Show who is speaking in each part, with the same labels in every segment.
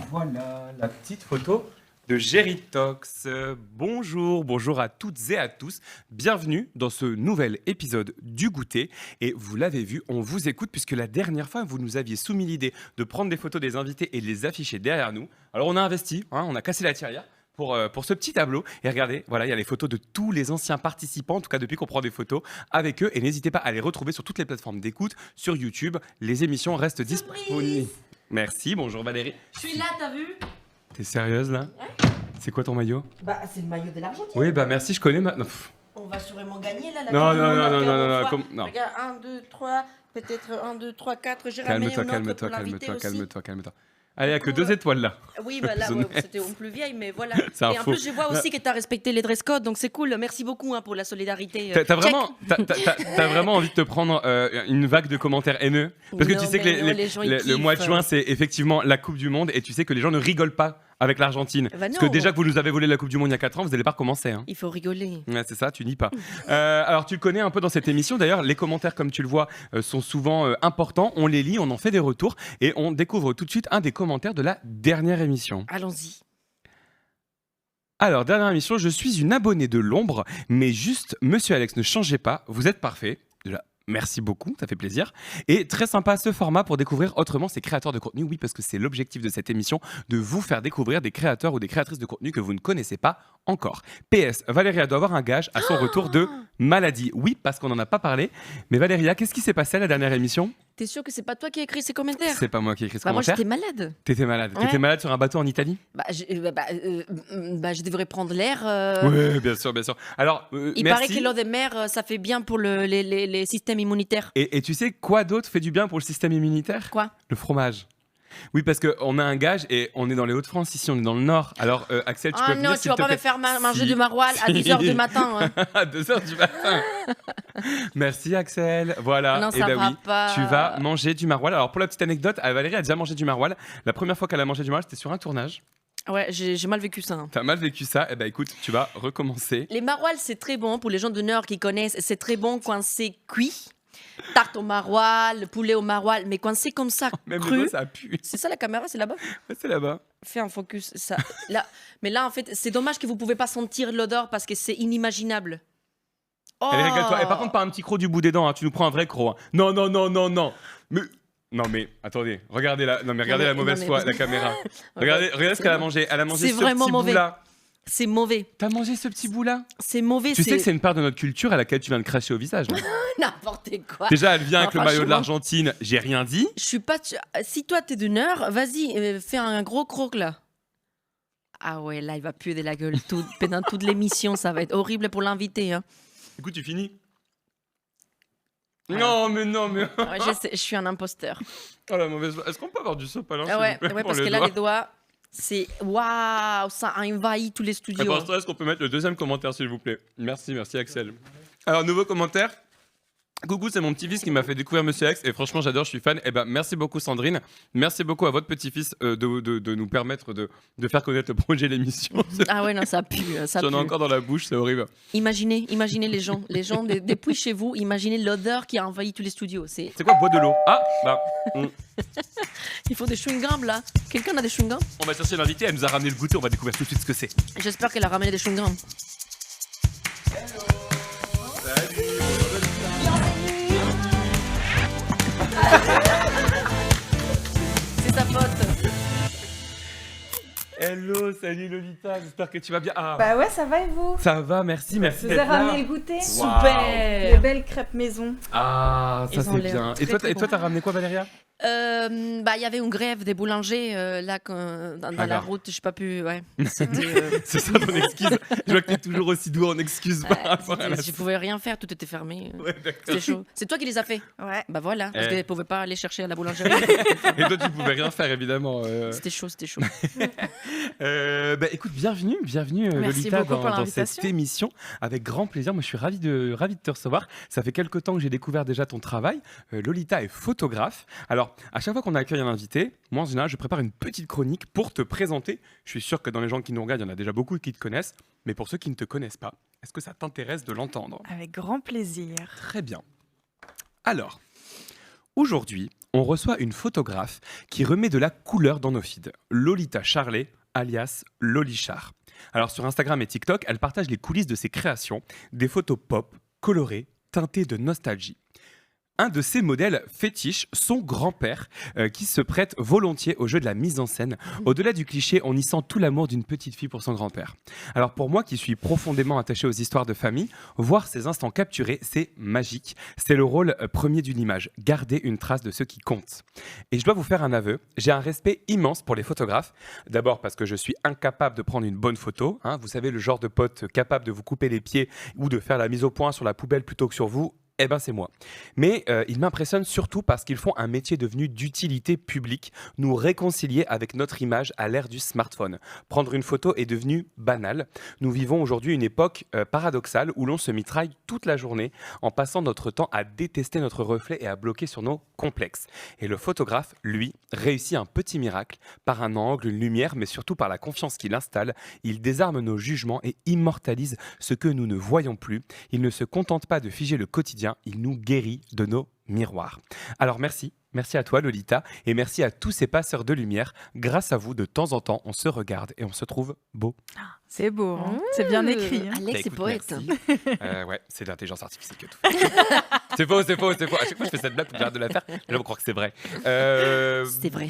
Speaker 1: voilà la petite photo de Geritox. Bonjour à toutes et à tous. Bienvenue dans ce nouvel épisode du Goûter. Et vous l'avez vu, on vous écoute puisque la dernière fois, vous nous aviez soumis l'idée de prendre des photos des invités et de les afficher derrière nous. Alors on a investi, on a cassé la tirelire pour ce petit tableau. Et regardez, voilà, il y a les photos de tous les anciens participants, en tout cas depuis qu'on prend des photos avec eux. Et n'hésitez pas à les retrouver sur toutes les plateformes d'écoute, sur YouTube. Les émissions restent disponibles. Merci, bonjour Valérie.
Speaker 2: Je suis là, t'as vu?
Speaker 1: T'es sérieuse là?
Speaker 2: Ouais.
Speaker 1: C'est quoi ton maillot?
Speaker 2: Bah, c'est le maillot de l'Argentine.
Speaker 1: Oui, bah merci, je connais maintenant.
Speaker 2: On va sûrement gagner là. La
Speaker 1: Non.
Speaker 2: Regarde, 1, 2, 3, peut-être 1, 2, 3, 4. J'ai ramené une autre pour l'inviter aussi.
Speaker 1: Calme-toi. Allez, il n'y a que 2 étoiles là.
Speaker 2: Oui, bah là, ouais, c'était une plus vieille, mais voilà.
Speaker 1: C'est un
Speaker 2: et en
Speaker 1: faux.
Speaker 2: plus, je vois aussi que tu as respecté les dress codes, donc c'est cool. Merci beaucoup pour la solidarité.
Speaker 1: T'as vraiment envie de te prendre une vague de commentaires haineux? Parce que
Speaker 2: Non,
Speaker 1: tu sais que
Speaker 2: mais non, les gens, ils
Speaker 1: le mois de
Speaker 2: kiffent.
Speaker 1: juin, c'est effectivement la Coupe du Monde et tu sais que les gens ne rigolent pas avec l'Argentine.
Speaker 2: Bah
Speaker 1: Parce
Speaker 2: non.
Speaker 1: que déjà que vous nous avez volé la Coupe du Monde il y a 4 ans, vous n'allez pas recommencer. Hein.
Speaker 2: Il faut rigoler.
Speaker 1: Ouais, c'est ça, tu n'y pas. Alors, tu le connais un peu dans cette émission. D'ailleurs, les commentaires, comme tu le vois, sont souvent importants. On les lit, on en fait des retours et on découvre tout de suite un des commentaires de la dernière émission.
Speaker 2: Allons-y.
Speaker 1: Alors, dernière émission, je suis une abonnée de l'ombre, mais juste, monsieur Alex, ne changez pas, vous êtes parfait. Déjà, merci beaucoup, ça fait plaisir. Et très sympa ce format pour découvrir autrement ces créateurs de contenu. Oui, parce que c'est l'objectif de cette émission, de vous faire découvrir des créateurs ou des créatrices de contenu que vous ne connaissez pas encore. PS, Valéria doit avoir un gage à son retour de maladie. Oui, parce qu'on n'en a pas parlé. Mais Valéria, qu'est-ce qui s'est passé à la dernière émission?
Speaker 2: T'es sûr que c'est pas toi qui as écrit ces commentaires?
Speaker 1: C'est pas moi qui ai écrit ce
Speaker 2: Bah, moi,
Speaker 1: commentaire.
Speaker 2: j'étais malade.
Speaker 1: T'étais malade.
Speaker 2: Ouais.
Speaker 1: T'étais malade sur un bateau en Italie?
Speaker 2: Je devrais prendre l'air.
Speaker 1: Oui, bien sûr. Alors,
Speaker 2: Il
Speaker 1: merci.
Speaker 2: paraît que l'eau de mer, ça fait bien pour les systèmes immunitaires.
Speaker 1: Et tu sais quoi d'autre fait du bien pour le système immunitaire?
Speaker 2: Quoi?
Speaker 1: Le fromage. Oui, parce qu'on a un gage et on est dans les Hauts-de-France, ici on est dans le Nord. Alors, Axel, tu peux
Speaker 2: Ah
Speaker 1: venir
Speaker 2: non,
Speaker 1: s'il
Speaker 2: tu vas
Speaker 1: te
Speaker 2: pas
Speaker 1: plaît.
Speaker 2: me faire manger
Speaker 1: Si.
Speaker 2: du maroilles à 10h du matin. Hein.
Speaker 1: À 2h du matin. Merci Axel. Voilà.
Speaker 2: Non,
Speaker 1: Et
Speaker 2: ça
Speaker 1: ben
Speaker 2: va
Speaker 1: oui,
Speaker 2: pas.
Speaker 1: tu vas manger du maroilles. Alors, pour la petite anecdote, Valérie a déjà mangé du maroilles. La première fois qu'elle a mangé du maroilles, c'était sur un tournage.
Speaker 2: Ouais, j'ai mal vécu ça. Hein.
Speaker 1: T'as mal vécu ça. Eh ben écoute, tu vas recommencer.
Speaker 2: Les maroilles, c'est très bon pour les gens du Nord qui connaissent. C'est très bon quand c'est cuit. Tarte au maroilles, poulet au maroilles. Mais quand c'est comme ça,
Speaker 1: Même
Speaker 2: cru.
Speaker 1: les doigts, ça pue.
Speaker 2: C'est ça la caméra, c'est là-bas?
Speaker 1: Ouais, c'est là-bas.
Speaker 2: Fais un focus. Ça. Là. Mais là, en fait, c'est dommage que vous pouvez pas sentir l'odeur parce que c'est inimaginable. Oh.
Speaker 1: Allez, régale-toi. Et par contre, pas un petit croc du bout des dents. Hein. Tu nous prends un vrai croc. Hein. Non. Mais. Non mais attendez, regardez la
Speaker 2: mais-
Speaker 1: mauvaise
Speaker 2: non, mais-
Speaker 1: foi, la caméra. Regardez ce qu'elle a mangé. Elle a mangé
Speaker 2: C'est
Speaker 1: ce
Speaker 2: vraiment
Speaker 1: petit
Speaker 2: mauvais.
Speaker 1: bout-là.
Speaker 2: C'est mauvais.
Speaker 1: T'as mangé ce petit bout-là?
Speaker 2: C'est mauvais.
Speaker 1: Tu sais que c'est une part de notre culture à laquelle tu viens de cracher au visage. Là.
Speaker 2: n'importe quoi.
Speaker 1: Déjà, elle vient avec
Speaker 2: Non,
Speaker 1: le maillot de
Speaker 2: franchement.
Speaker 1: l'Argentine. J'ai rien dit.
Speaker 2: Je suis pas. Si toi t'es du Nord, vas-y, fais un gros croc là. Ah ouais, là il va puer de la gueule pendant toute l'émission, ça va être horrible pour l'invité. Hein.
Speaker 1: Écoute, tu finis.
Speaker 2: Ouais.
Speaker 1: Non mais.
Speaker 2: Ouais, je suis un imposteur.
Speaker 1: Oh la mauvaise foi. Est-ce qu'on peut avoir du sopalin
Speaker 2: Ah ouais,
Speaker 1: s'il vous plaît,
Speaker 2: ouais,
Speaker 1: pour
Speaker 2: parce que là les doigts, c'est waouh, ça a envahi tous les
Speaker 1: Et
Speaker 2: studios.
Speaker 1: pour ça, est-ce qu'on peut mettre le deuxième commentaire s'il vous plaît? Merci Axel. Alors, nouveau commentaire. Coucou, c'est mon petit-fils qui m'a fait découvrir Monsieur X et franchement j'adore, je suis fan. Et ben merci beaucoup Sandrine, merci beaucoup à votre petit-fils de nous permettre de faire connaître le projet de l'émission.
Speaker 2: Ah ouais, non, ça pue, ça
Speaker 1: J'en ai
Speaker 2: pue.
Speaker 1: encore dans la bouche, c'est horrible.
Speaker 2: Imaginez les gens depuis chez vous, imaginez l'odeur qui a envahi tous les studios.
Speaker 1: C'est quoi, bois de l'eau? Ah bah,
Speaker 2: Il faut des chewing-gums là. Quelqu'un a des chewing-gums?
Speaker 1: on va chercher l'invité, elle nous a ramené le goûter, on va découvrir tout de suite ce que c'est.
Speaker 2: J'espère qu'elle a ramené des chewing-gums. C'est sa faute.
Speaker 1: Hello, salut Lolita, j'espère que tu vas bien. Ah,
Speaker 3: Bah ouais, ça va et vous?
Speaker 1: ça va, merci
Speaker 3: Je vous ai
Speaker 1: d'être là.
Speaker 3: ramené le goûter.
Speaker 2: Super.
Speaker 3: De belles crêpes maison.
Speaker 1: Ah, ça
Speaker 2: Ils ont
Speaker 1: c'est
Speaker 2: l'air
Speaker 1: bien.
Speaker 2: très,
Speaker 1: Et toi,
Speaker 2: très
Speaker 1: t'as
Speaker 2: bons.
Speaker 1: ramené quoi Valéria?
Speaker 2: Il y avait une grève des boulangers là dans la
Speaker 1: Alors.
Speaker 2: route, j'ai pas pu. Ouais. C'était.
Speaker 1: C'est ça ton excuse. Je vois que t'es toujours aussi doux en excuses par rapport à la...
Speaker 2: Je pouvais rien faire, tout était fermé.
Speaker 1: Ouais, d'accord.
Speaker 2: C'était chaud. C'est toi qui les as fait.
Speaker 3: Ouais.
Speaker 2: Bah voilà, parce
Speaker 1: Eh.
Speaker 2: qu'elle pouvait pas aller chercher à la boulangerie.
Speaker 1: Et toi, tu pouvais rien faire, évidemment.
Speaker 2: C'était chaud, c'était chaud.
Speaker 1: Bah, écoute, bienvenue
Speaker 2: Merci
Speaker 1: Lolita,
Speaker 2: beaucoup pour
Speaker 1: dans
Speaker 2: l'invitation.
Speaker 1: cette émission. Avec grand plaisir. Moi, je suis ravi de te recevoir. Ça fait quelques temps que j'ai découvert déjà ton travail. Lolita est photographe. Alors, à chaque fois qu'on accueille un invité, moi, en général, je prépare une petite chronique pour te présenter. Je suis sûr que dans les gens qui nous regardent, il y en a déjà beaucoup qui te connaissent. Mais pour ceux qui ne te connaissent pas, est-ce que ça t'intéresse de l'entendre?
Speaker 3: Avec grand plaisir.
Speaker 1: Très bien. Alors, aujourd'hui, on reçoit une photographe qui remet de la couleur dans nos feeds. Lolita Charlet, alias Lolichar. Alors sur Instagram et TikTok, elle partage les coulisses de ses créations, des photos pop, colorées, teintées de nostalgie. Un de ses modèles fétiches, son grand-père, qui se prête volontiers au jeu de la mise en scène. Au-delà du cliché, on y sent tout l'amour d'une petite fille pour son grand-père. Alors pour moi, qui suis profondément attaché aux histoires de famille, voir ces instants capturés, c'est magique. C'est le rôle premier d'une image, garder une trace de ce qui compte. Et je dois vous faire un aveu, j'ai un respect immense pour les photographes. D'abord parce que je suis incapable de prendre une bonne photo. Vous savez, le genre de pote capable de vous couper les pieds ou de faire la mise au point sur la poubelle plutôt que sur vous. Eh ben c'est moi. Mais ils m'impressionnent surtout parce qu'ils font un métier devenu d'utilité publique, nous réconcilier avec notre image à l'ère du smartphone. Prendre une photo est devenu banal. Nous vivons aujourd'hui une époque paradoxale où l'on se mitraille toute la journée en passant notre temps à détester notre reflet et à bloquer sur nos complexes. Et le photographe, lui, réussit un petit miracle par un angle, une lumière, mais surtout par la confiance qu'il installe. Il désarme nos jugements et immortalise ce que nous ne voyons plus. Il ne se contente pas de figer le quotidien, il nous guérit de nos miroirs. Alors merci à toi Lolita et merci à tous ces passeurs de lumière. Grâce à vous, de temps en temps, on se regarde et on se trouve beau.
Speaker 3: C'est beau, hein. C'est bien écrit. Hein.
Speaker 2: Alex, c'est
Speaker 1: Écoute,
Speaker 2: poète.
Speaker 1: merci. Ouais, c'est l'intelligence artificielle qui a tout fait. C'est faux. À chaque fois, je fais cette blague pour que j'arrête de la faire. Là, on croit que c'est vrai.
Speaker 2: C'est vrai.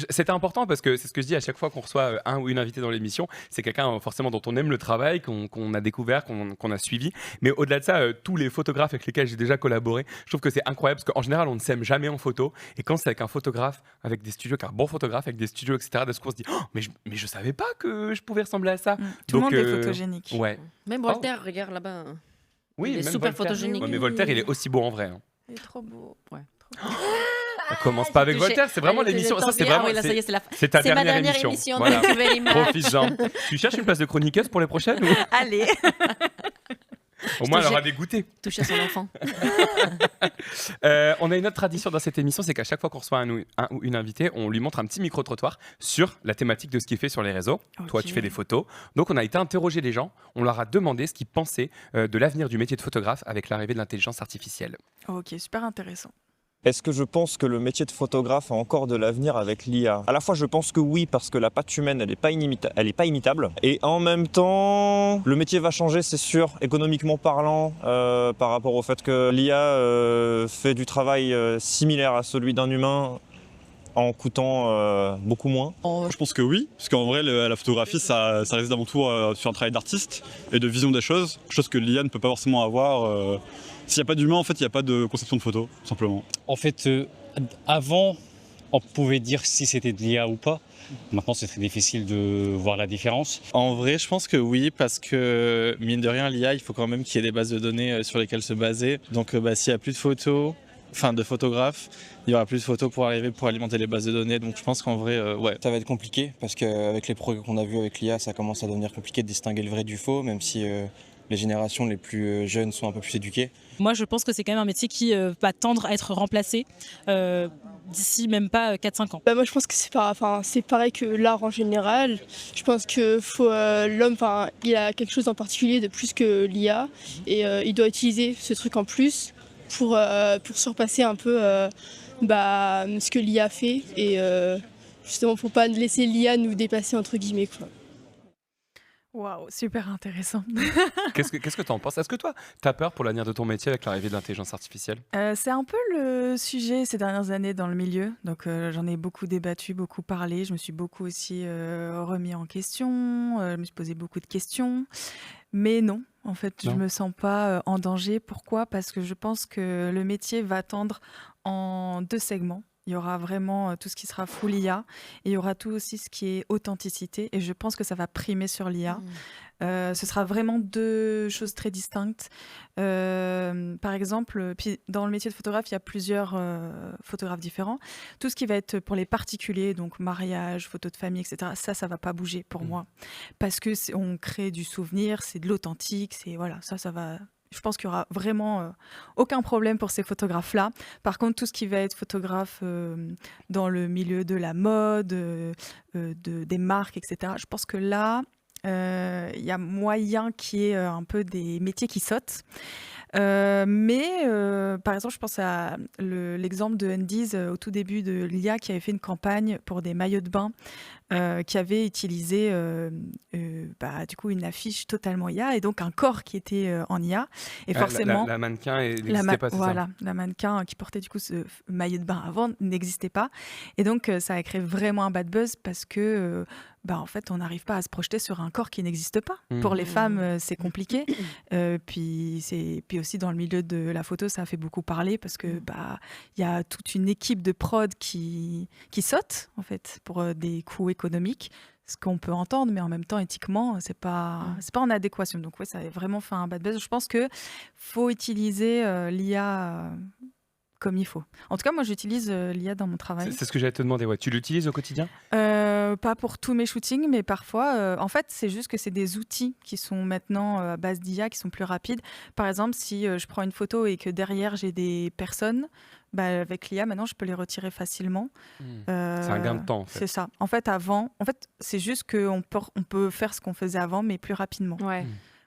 Speaker 1: C'était important parce que c'est ce que je dis à chaque fois qu'on reçoit un ou une invitée dans l'émission. C'est quelqu'un forcément dont on aime le travail, qu'on a découvert, qu'on a suivi. Mais au-delà de ça, tous les photographes avec lesquels j'ai déjà collaboré, je trouve que c'est incroyable parce qu'en général, on ne s'aime jamais en photo. Et quand c'est avec un photographe, avec des studios, avec un bon photographe, avec des studios, etc., de ce qu'on se dit, oh, mais je savais pas que je pouvais ressembler à ça.
Speaker 3: Tout le monde est photogénique.
Speaker 1: Ouais.
Speaker 2: Même Voltaire, regarde là-bas.
Speaker 1: Oui,
Speaker 2: Il est
Speaker 1: même
Speaker 2: super
Speaker 1: Voltaire.
Speaker 2: photogénique.
Speaker 1: Ouais, mais Voltaire, il est aussi beau en vrai.
Speaker 3: Il est trop beau.
Speaker 2: Ouais.
Speaker 1: On commence pas avec Voltaire, c'est vraiment l'émission. Ça, c'est vraiment.
Speaker 2: Ah oui, là, ça y est, c'est la fin.
Speaker 1: C'est ta
Speaker 2: C'est ma
Speaker 1: dernière
Speaker 2: dernière
Speaker 1: émission.
Speaker 2: émission.
Speaker 1: Voilà.
Speaker 2: Donc, nouvelle image.
Speaker 1: Profite-en. Tu cherches une place de chroniqueuse pour les prochaines ou...
Speaker 3: Allez.
Speaker 1: Au moins, elle aura des goûters.
Speaker 2: Touche à son enfant.
Speaker 1: On a une autre tradition dans cette émission, c'est qu'à chaque fois qu'on reçoit un ou une invitée, on lui montre un petit micro-trottoir sur la thématique de ce qu'il fait sur les réseaux.
Speaker 3: Okay.
Speaker 1: Toi, tu fais des photos. Donc, on a été interroger les gens. On leur a demandé ce qu'ils pensaient de l'avenir du métier de photographe avec l'arrivée de l'intelligence artificielle.
Speaker 3: Ok, super intéressant.
Speaker 4: Est-ce que je pense que le métier de photographe a encore de l'avenir avec l'IA? À la fois, je pense que oui, parce que la patte humaine, elle n'est pas imitable. Et en même temps, le métier va changer, c'est sûr, économiquement parlant, par rapport au fait que l'IA fait du travail similaire à celui d'un humain en coûtant beaucoup moins.
Speaker 5: Je pense que oui, parce qu'en vrai, la photographie, ça réside avant tout sur un travail d'artiste et de vision des choses, chose que l'IA ne peut pas forcément avoir. S'il n'y a pas d'humain, en fait, il n'y a pas de conception de photo, tout simplement.
Speaker 6: En fait, avant, on pouvait dire si c'était de l'IA ou pas. Maintenant, c'est très difficile de voir la différence.
Speaker 7: En vrai, je pense que oui, parce que, mine de rien, l'IA, il faut quand même qu'il y ait des bases de données sur lesquelles se baser. Donc, s'il n'y a plus de photos, de photographes, il y aura plus de photos pour alimenter les bases de données. Donc, je pense qu'en vrai, ouais.
Speaker 8: Ça va être compliqué, parce qu'avec les progrès qu'on a vus avec l'IA, ça commence à devenir compliqué de distinguer le vrai du faux, même si les générations les plus jeunes sont un peu plus éduquées.
Speaker 9: Moi, je pense que c'est quand même un métier qui va tendre à être remplacé d'ici même pas 4-5 ans.
Speaker 10: Moi, je pense que c'est pareil que l'art en général. Je pense que l'homme, il a quelque chose en particulier de plus que l'IA et il doit utiliser ce truc en plus pour surpasser un peu ce que l'IA fait et justement pour pas laisser l'IA nous dépasser entre guillemets, quoi.
Speaker 3: Waouh, super intéressant.
Speaker 1: Qu'est-ce que tu en penses? Est-ce que toi, tu as peur pour l'avenir de ton métier avec l'arrivée de l'intelligence artificielle?
Speaker 3: C'est un peu le sujet ces dernières années dans le milieu. Donc j'en ai beaucoup débattu, beaucoup parlé. Je me suis beaucoup aussi remis en question. Je me suis posé beaucoup de questions. Mais non, en fait, je me sens pas en danger. Pourquoi? Parce que je pense que le métier va tendre en 2 segments. Il y aura vraiment tout ce qui sera full IA et il y aura tout aussi ce qui est authenticité et je pense que ça va primer sur l'IA. Ce sera vraiment 2 choses très distinctes. Par exemple, puis dans le métier de photographe, il y a plusieurs photographes différents. Tout ce qui va être pour les particuliers, donc mariage, photos de famille, etc., ça va pas bouger pour moi. Parce que on crée du souvenir, c'est de l'authentique, ça va... Je pense qu'il n'y aura vraiment aucun problème pour ces photographes-là. Par contre, tout ce qui va être photographe dans le milieu de la mode, des marques, etc., je pense que là, il y a moyen qu'il y ait un peu des métiers qui sautent. Mais par exemple, je pense à l'exemple de Undies au tout début de l'IA qui avait fait une campagne pour des maillots de bain qui avait utilisé du coup une affiche totalement IA et donc un corps qui était en IA. Et forcément,
Speaker 1: la mannequin n'existait pas, c'est
Speaker 3: voilà, la mannequin qui portait du coup ce maillot de bain avant n'existait pas. Et donc ça a créé vraiment un bad buzz parce que en fait, on n'arrive pas à se projeter sur un corps qui n'existe pas. Pour les femmes, c'est compliqué. Puis aussi dans le milieu de la photo, ça a fait beaucoup parler parce que y a toute une équipe de prod qui saute en fait pour des coûts économiques. Ce qu'on peut entendre, mais en même temps, éthiquement, c'est pas en adéquation. Donc ouais, ça a vraiment fait un bad buzz. Je pense que faut utiliser l'IA comme il faut. En tout cas, moi, j'utilise l'IA dans mon travail.
Speaker 1: C'est ce que j'allais te demander. Ouais. Tu l'utilises au quotidien ?
Speaker 3: Pas pour tous mes shootings, mais parfois, en fait, c'est juste que c'est des outils qui sont maintenant à base d'IA, qui sont plus rapides. Par exemple, si je prends une photo et que derrière, j'ai des personnes, avec l'IA, maintenant, je peux les retirer facilement.
Speaker 1: C'est un gain de temps, en fait.
Speaker 3: C'est ça. En fait, c'est juste qu'on peut faire ce qu'on faisait avant, mais plus rapidement.
Speaker 2: Ouais.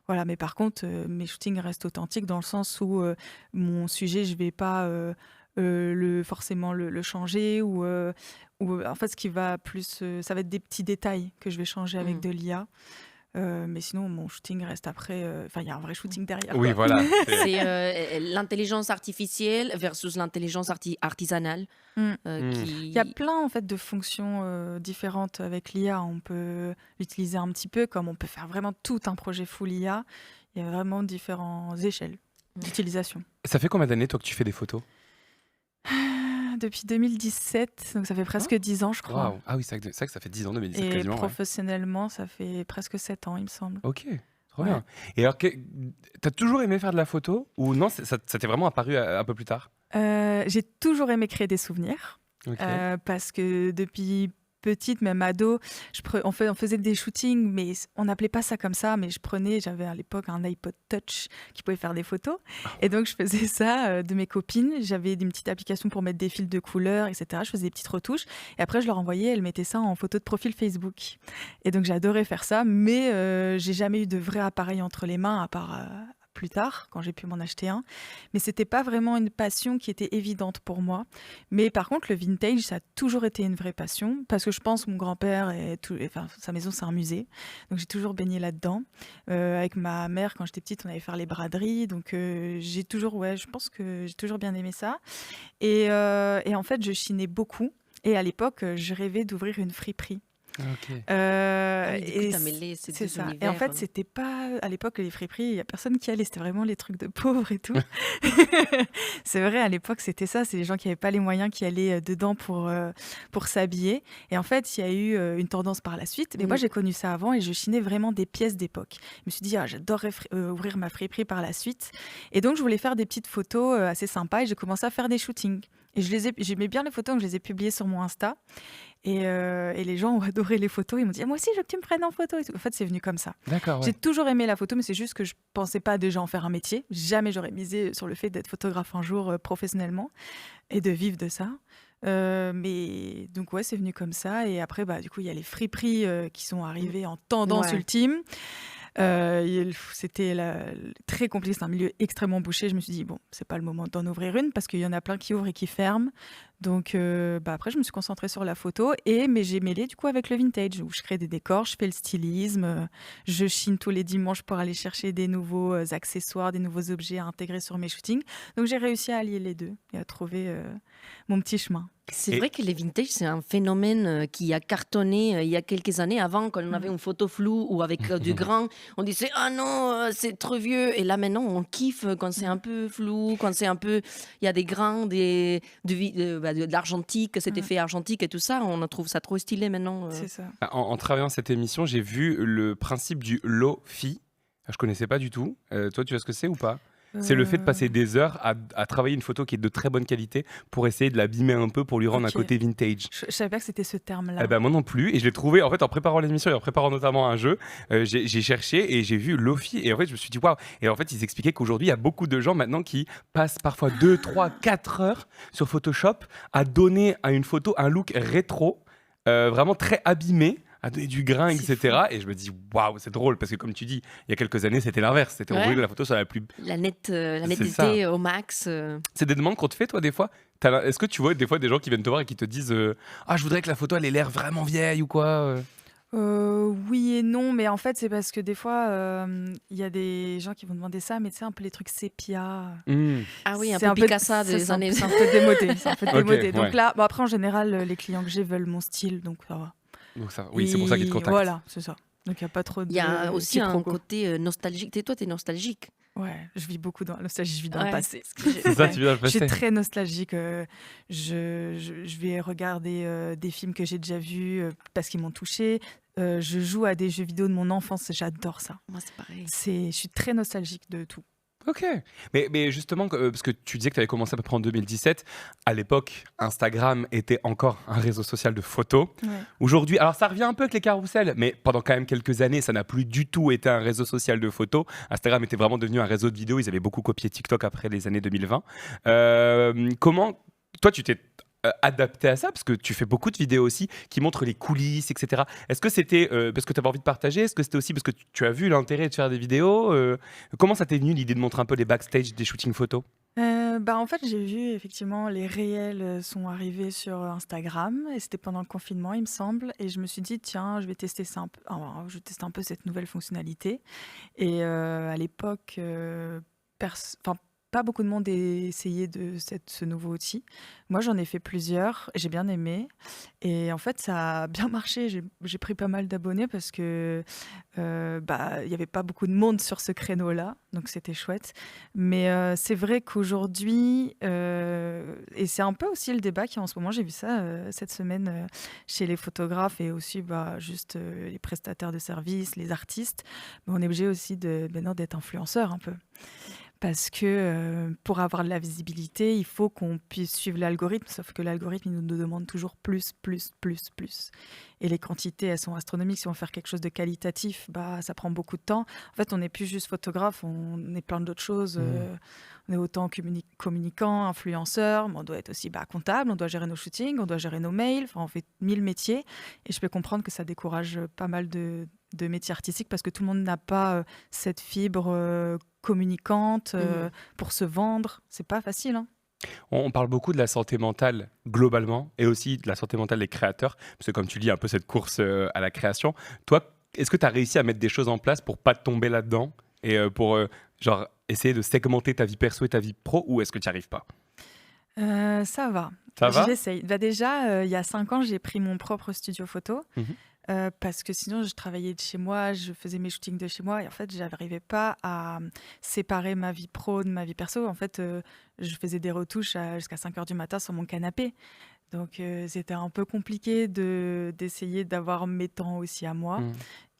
Speaker 3: Voilà, mais par contre, mes shootings restent authentiques dans le sens où mon sujet, je ne vais pas forcément le changer ou en fait, ce qui va plus, ça va être des petits détails que je vais changer avec de l'IA. Mais sinon, mon shooting reste après. Enfin, il y a un vrai shooting derrière.
Speaker 1: Oui, voilà.
Speaker 2: C'est l'intelligence artificielle versus l'intelligence artisanale.
Speaker 3: Il y a plein en fait de fonctions différentes avec l'IA. On peut l'utiliser un petit peu comme on peut faire vraiment tout un projet full IA. Il y a vraiment différentes échelles d'utilisation.
Speaker 1: Ça fait combien d'années toi que tu fais des photos ?
Speaker 3: Depuis 2017, donc ça fait presque 10 ans, je crois.
Speaker 1: Wow. Ah oui, c'est vrai que ça fait 10 ans, 2017
Speaker 3: Et
Speaker 1: quasiment.
Speaker 3: professionnellement, ça fait presque 7 ans, il me semble.
Speaker 1: Ok, trop bien. Et alors, t'as toujours aimé faire de la photo ou non, ça t'est vraiment apparu un peu plus tard ?
Speaker 3: J'ai toujours aimé créer des souvenirs. Parce que depuis petite, même ado, on faisait des shootings, mais on n'appelait pas ça comme ça. Mais j'avais à l'époque un iPod Touch qui pouvait faire des photos. Et donc, je faisais ça de mes copines. J'avais une petite application pour mettre des fils de couleurs, etc. Je faisais des petites retouches. Et après, je leur envoyais, elles mettaient ça en photo de profil Facebook. Et donc, j'adorais faire ça. Mais j'ai jamais eu de vrai appareil entre les mains, à part plus tard, quand j'ai pu m'en acheter un. Mais c'était pas vraiment une passion qui était évidente pour moi. Mais par contre, le vintage, ça a toujours été une vraie passion, parce que je pense que mon grand-père, sa maison, c'est un musée. Donc j'ai toujours baigné là-dedans. Avec ma mère, quand j'étais petite, on allait faire les braderies. Donc je pense que j'ai toujours bien aimé ça. Et en fait, je chinais beaucoup. Et à l'époque, je rêvais d'ouvrir une friperie.
Speaker 2: Okay.
Speaker 3: C'est ça. Et en fait, c'était pas à l'époque les friperies, il y a personne qui allait, c'était vraiment les trucs de pauvres et tout. C'est vrai, à l'époque, c'était ça, c'est les gens qui n'avaient pas les moyens qui allaient dedans pour s'habiller. Et en fait, il y a eu une tendance par la suite. Mais moi, j'ai connu ça avant et je chinais vraiment des pièces d'époque. Je me suis dit, j'adorerais ouvrir ma friperie par la suite. Et donc, je voulais faire des petites photos assez sympas et j'ai commencé à faire des shootings. Et j'aimais bien les photos, donc je les ai publiées sur mon Insta. Et les gens ont adoré les photos. Ils m'ont dit, moi aussi, je veux que tu me prennes en photo. En fait, c'est venu comme ça.
Speaker 1: D'accord,
Speaker 3: J'ai toujours aimé la photo, mais c'est juste que je ne pensais pas déjà en faire un métier. Jamais j'aurais misé sur le fait d'être photographe un jour professionnellement et de vivre de ça. Mais donc, c'est venu comme ça. Et après, du coup, il y a les friperies qui sont arrivées en tendance ultime. C'était très compliqué, c'est un milieu extrêmement bouché. Je me suis dit, c'est pas le moment d'en ouvrir une parce qu'il y en a plein qui ouvrent et qui ferment. Donc après, je me suis concentrée sur la photo, mais j'ai mêlé du coup avec le vintage où je crée des décors, je fais le stylisme, je chine tous les dimanches pour aller chercher des nouveaux accessoires, des nouveaux objets à intégrer sur mes shootings. Donc j'ai réussi à allier les deux et à trouver mon petit chemin.
Speaker 2: C'est vrai que les vintage, c'est un phénomène qui a cartonné il y a quelques années. Avant, quand on avait une photo floue ou avec du grain, on disait « Ah non, c'est trop vieux !» Et là, maintenant, on kiffe quand c'est un peu flou, quand c'est un peu... Il y a des grains, de l'argentique, cet effet argentique et tout ça. On trouve ça trop stylé maintenant.
Speaker 3: C'est ça.
Speaker 1: En travaillant cette émission, j'ai vu le principe du lo-fi. Je ne connaissais pas du tout. Toi, tu vois ce que c'est ou pas ? C'est le fait de passer des heures à travailler une photo qui est de très bonne qualité pour essayer de l'abîmer un peu, pour lui rendre un côté vintage.
Speaker 3: Je savais pas que c'était ce terme-là.
Speaker 1: Moi non plus. Et je l'ai trouvé, en fait, en préparant l'émission et en préparant notamment un jeu, j'ai cherché et j'ai vu Lofi. Et en fait, je me suis dit, waouh. Et en fait, ils expliquaient qu'aujourd'hui, il y a beaucoup de gens maintenant qui passent parfois 2, 3, 4 heures sur Photoshop à donner à une photo un look rétro, vraiment très abîmé, à donner du grain,
Speaker 2: C'est
Speaker 1: etc. Et je me dis, waouh, c'est drôle, parce que comme tu dis, il y a quelques années, c'était l'inverse. C'était on
Speaker 2: Ouais.
Speaker 1: voulait que la photo soit la plus...
Speaker 2: La
Speaker 1: C'est
Speaker 2: netteté au max.
Speaker 1: C'est des demandes qu'on te fait, toi, des fois? Est-ce que tu vois des fois des gens qui viennent te voir et qui te disent ah, je voudrais que la photo, elle ait l'air vraiment vieille ou quoi
Speaker 3: Oui et non, mais en fait, c'est parce que des fois, il y a des gens qui vont demander ça, mais tu sais, un peu les trucs sépia.
Speaker 2: Ah oui, un
Speaker 3: C'est
Speaker 2: peu Picasso des années.
Speaker 3: C'est un peu démodé. C'est un peu
Speaker 1: Ok,
Speaker 3: démodé. Donc
Speaker 1: ouais.
Speaker 3: là, bon, après, en général, les clients que j'ai veulent mon style, donc ça va.
Speaker 1: Donc ça, oui, c'est pour ça qu'ils te
Speaker 3: Et
Speaker 1: contactent.
Speaker 3: Voilà, c'est ça. Donc il n'y a pas trop de
Speaker 2: Il y a aussi un
Speaker 3: quiproquos.
Speaker 2: côté nostalgique. Toi, t'es nostalgique.
Speaker 3: Ouais, je vis beaucoup dans la nostalgie, je vis dans
Speaker 2: Ouais,
Speaker 3: le passé.
Speaker 1: C'est ça, tu viens de le
Speaker 3: Je suis
Speaker 1: passer.
Speaker 3: très nostalgique. Je vais regarder des films que j'ai déjà vus parce qu'ils m'ont touchée. Je joue à des jeux vidéo de mon enfance, j'adore ça.
Speaker 2: Moi, c'est pareil.
Speaker 3: Je suis très nostalgique de tout.
Speaker 1: Ok. Mais justement, parce que tu disais que tu avais commencé à peu près en 2017, à l'époque, Instagram était encore un réseau social de photos.
Speaker 3: Ouais.
Speaker 1: Aujourd'hui, alors ça revient un peu avec les carousels, mais pendant quand même quelques années, ça n'a plus du tout été un réseau social de photos. Instagram était vraiment devenu un réseau de vidéos. Ils avaient beaucoup copié TikTok après les années 2020. Comment, toi, tu t'es adapté à ça, parce que tu fais beaucoup de vidéos aussi qui montrent les coulisses, etc. Est-ce que c'était parce que tu avais envie de partager? Est-ce que c'était aussi parce que tu as vu l'intérêt de faire des vidéos? Comment ça t'est venu l'idée de montrer un peu les backstage des shootings photos?
Speaker 3: En fait, j'ai vu effectivement les réels sont arrivés sur Instagram et c'était pendant le confinement, il me semble. Et je me suis dit, tiens, je vais tester ça un peu, je vais tester un peu cette nouvelle fonctionnalité. Et à l'époque, pas beaucoup de monde a essayé ce nouveau outil. Moi, j'en ai fait plusieurs, j'ai bien aimé. Et en fait, ça a bien marché. J'ai pris pas mal d'abonnés parce que il n'y avait pas beaucoup de monde sur ce créneau-là. Donc, c'était chouette. Mais c'est vrai qu'aujourd'hui, et c'est un peu aussi le débat qui est en ce moment, j'ai vu ça cette semaine chez les photographes et aussi juste les prestataires de services, les artistes. Mais on est obligé aussi maintenant d'être influenceur un peu. Parce que pour avoir de la visibilité, il faut qu'on puisse suivre l'algorithme, sauf que l'algorithme il nous demande toujours plus. Et les quantités, elles sont astronomiques. Si on veut faire quelque chose de qualitatif, ça prend beaucoup de temps. En fait, on n'est plus juste photographe, on est plein d'autres choses. On est autant communicant, influenceur, mais on doit être aussi comptable, on doit gérer nos shootings, on doit gérer nos mails, enfin, on fait 1000 métiers. Et je peux comprendre que ça décourage pas mal de métiers artistiques parce que tout le monde n'a pas cette fibre communicante pour se vendre. C'est pas facile, hein.
Speaker 1: On parle beaucoup de la santé mentale globalement et aussi de la santé mentale des créateurs, parce que comme tu dis, un peu cette course à la création. Toi, est-ce que tu as réussi à mettre des choses en place pour pas tomber là-dedans et pour essayer de segmenter ta vie perso et ta vie pro, ou est-ce que tu n'y arrives pas?
Speaker 3: Ça va.
Speaker 1: Ça va?
Speaker 3: J'essaye. Déjà, il y a 5 ans, j'ai pris mon propre studio photo. Parce que sinon, je travaillais de chez moi, je faisais mes shootings de chez moi et en fait, je n'arrivais pas à séparer ma vie pro de ma vie perso. En fait, je faisais des retouches jusqu'à 5 heures du matin sur mon canapé. Donc, c'était un peu compliqué d'essayer d'avoir mes temps aussi à moi.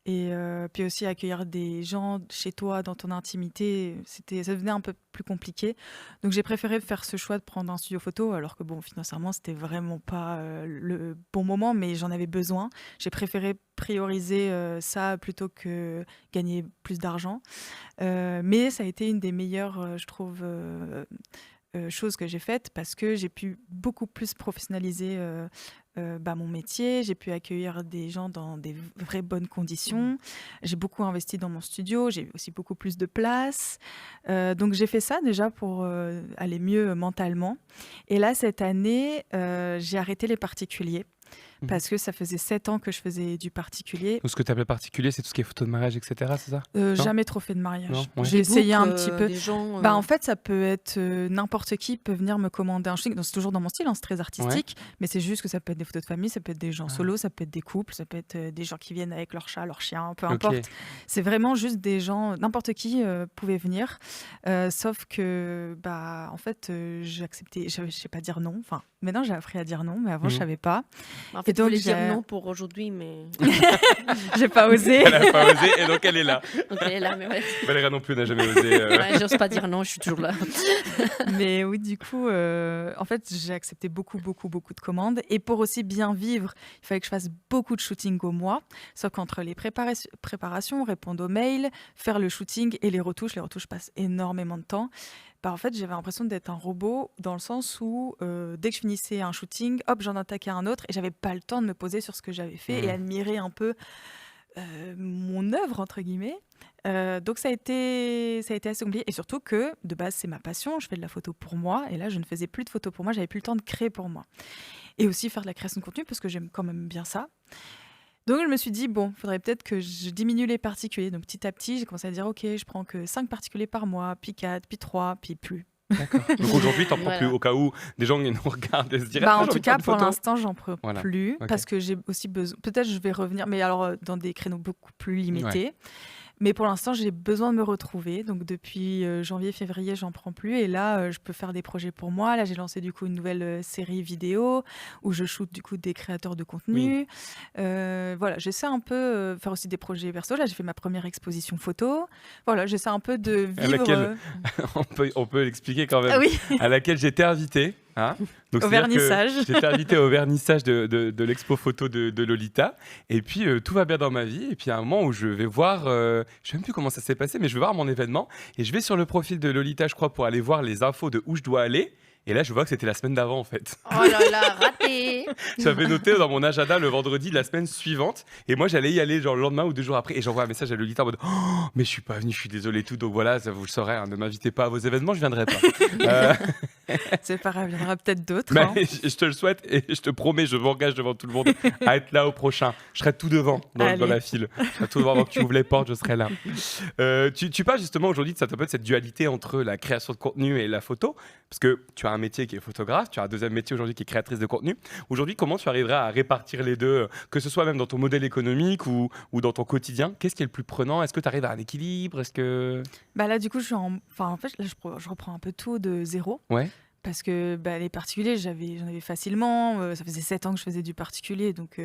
Speaker 3: Et puis aussi accueillir des gens chez toi dans ton intimité, ça devenait un peu plus compliqué. Donc j'ai préféré faire ce choix de prendre un studio photo, alors que financièrement c'était vraiment pas le bon moment, mais j'en avais besoin. J'ai préféré prioriser ça plutôt que gagner plus d'argent. Mais ça a été une des meilleures, je trouve, choses que j'ai faites parce que j'ai pu beaucoup plus professionnaliser mon métier, j'ai pu accueillir des gens dans des vraies bonnes conditions, j'ai beaucoup investi dans mon studio, j'ai aussi beaucoup plus de place, donc j'ai fait ça déjà pour aller mieux mentalement. Et là cette année j'ai arrêté les particuliers parce que ça faisait 7 ans que je faisais du particulier.
Speaker 1: Donc, ce que tu appelles particulier, c'est tout ce qui est photo de mariage, etc., c'est ça?
Speaker 3: Jamais trop fait de mariage.
Speaker 1: Non, ouais.
Speaker 3: J'ai essayé un petit peu.
Speaker 2: Des gens,
Speaker 3: En fait, ça peut être n'importe qui peut venir me commander un shooting. Donc, c'est toujours dans mon style, c'est très artistique, mais c'est juste que ça peut être des photos de famille, ça peut être des gens solos, ça peut être des couples, ça peut être des gens qui viennent avec leur chat, leur chien, peu importe. C'est vraiment juste des gens, n'importe qui pouvait venir, sauf que en fait, j'acceptais, je sais pas dire non. Enfin, maintenant j'ai appris à dire non, mais avant je savais pas.
Speaker 2: En fait,
Speaker 3: Et donc,
Speaker 2: je voulais dire non pour aujourd'hui, mais
Speaker 3: j'ai pas osé.
Speaker 1: Elle n'a pas osé et donc elle est là.
Speaker 2: donc elle est là, mais ouais.
Speaker 1: Valéria non plus n'a jamais osé.
Speaker 2: Ouais, j'ose pas dire non, je suis toujours là.
Speaker 3: Mais oui, du coup, en fait, j'ai accepté beaucoup de commandes. Et pour aussi bien vivre, il fallait que je fasse beaucoup de shooting au mois. Sauf qu'entre les préparations, répondre aux mails, faire le shooting et les retouches passent énormément de temps. bah, en fait, j'avais l'impression d'être un robot dans le sens où dès que je finissais un shooting, hop, j'en attaquais un autre et j'avais pas le temps de me poser sur ce que j'avais fait et admirer un peu mon œuvre, entre guillemets. Donc ça a été assez compliqué et surtout que de base c'est ma passion, je fais de la photo pour moi et là je ne faisais plus de photos pour moi, j'avais plus le temps de créer pour moi et aussi faire de la création de contenu parce que j'aime quand même bien ça. Donc je me suis dit bon, faudrait peut-être que je diminue les particuliers. Donc petit à petit j'ai commencé à dire ok, je prends que 5 particuliers par mois, puis 4, puis 3, puis plus.
Speaker 1: D'accord. Donc aujourd'hui, t'en prends
Speaker 2: Voilà.
Speaker 1: plus au cas où des gens qui nous regardent et se diraient
Speaker 3: Bah,
Speaker 1: ah,
Speaker 3: en
Speaker 1: j'ai
Speaker 3: tout
Speaker 1: envie de faire
Speaker 3: cas,
Speaker 1: une
Speaker 3: pour
Speaker 1: photo.
Speaker 3: l'instant, j'en prends
Speaker 1: Voilà.
Speaker 3: plus
Speaker 1: Ok.
Speaker 3: parce que j'ai aussi besoin. Peut-être je vais revenir, mais alors dans des créneaux beaucoup plus limités. Mais pour l'instant, j'ai besoin de me retrouver. Donc depuis janvier, février, j'en prends plus. Et là, je peux faire des projets pour moi. Là, j'ai lancé du coup une nouvelle série vidéo où je shoot du coup des créateurs de contenu. Voilà, j'essaie un peu faire aussi des projets perso. Là, j'ai fait ma première exposition photo. Voilà, j'essaie un peu de
Speaker 1: À
Speaker 3: vivre.
Speaker 1: laquelle- on peut l'expliquer quand même.
Speaker 3: Ah oui.
Speaker 1: À laquelle j'étais invité. Hein. Donc,
Speaker 3: Au
Speaker 1: c'est-à-dire que
Speaker 3: vernissage.
Speaker 1: J'étais invité au vernissage de l'expo photo de Lolita. Et puis, tout va bien dans ma vie. Et puis, à un moment où je vais voir, je ne sais même plus comment ça s'est passé, mais je vais voir mon événement. Et je vais sur le profil de Lolita, je crois, pour aller voir les infos de où je dois aller. Et là, je vois que c'était la semaine d'avant, en fait.
Speaker 2: Oh là là, raté.
Speaker 1: J'avais noté dans mon agenda le vendredi de la semaine suivante. Et moi, j'allais y aller genre le lendemain ou 2 jours après. Et j'envoie un message à Lolita en mode oh, mais je suis pas venu, je suis désolé, tout. Donc voilà, ça vous le saurez, hein, ne m'invitez pas à vos événements, je viendrai pas.
Speaker 3: C'est pas grave, il y en aura peut-être d'autres.
Speaker 1: Mais
Speaker 3: hein.
Speaker 1: je te le souhaite et je te promets, je m'engage devant tout le monde à être là au prochain. Je serai tout devant dans
Speaker 3: Allez.
Speaker 1: la file. Je serai tout devant avant que tu ouvres les portes, je serai là. Tu parles justement aujourd'hui de cette dualité entre la création de contenu et la photo. Parce que tu as un métier qui est photographe, tu as un deuxième métier aujourd'hui qui est créatrice de contenu. Aujourd'hui, comment tu arriverais à répartir les deux, que ce soit même dans ton modèle économique ou dans ton quotidien? Qu'est-ce qui est le plus prenant? Est-ce que tu arrives à un équilibre? Est-ce que...
Speaker 3: Bah là, du coup, en fait, là, je reprends un peu tout de zéro.
Speaker 1: Ouais.
Speaker 3: Parce que bah, les particuliers, j'en avais facilement. Ça faisait 7 ans que je faisais du particulier. Donc,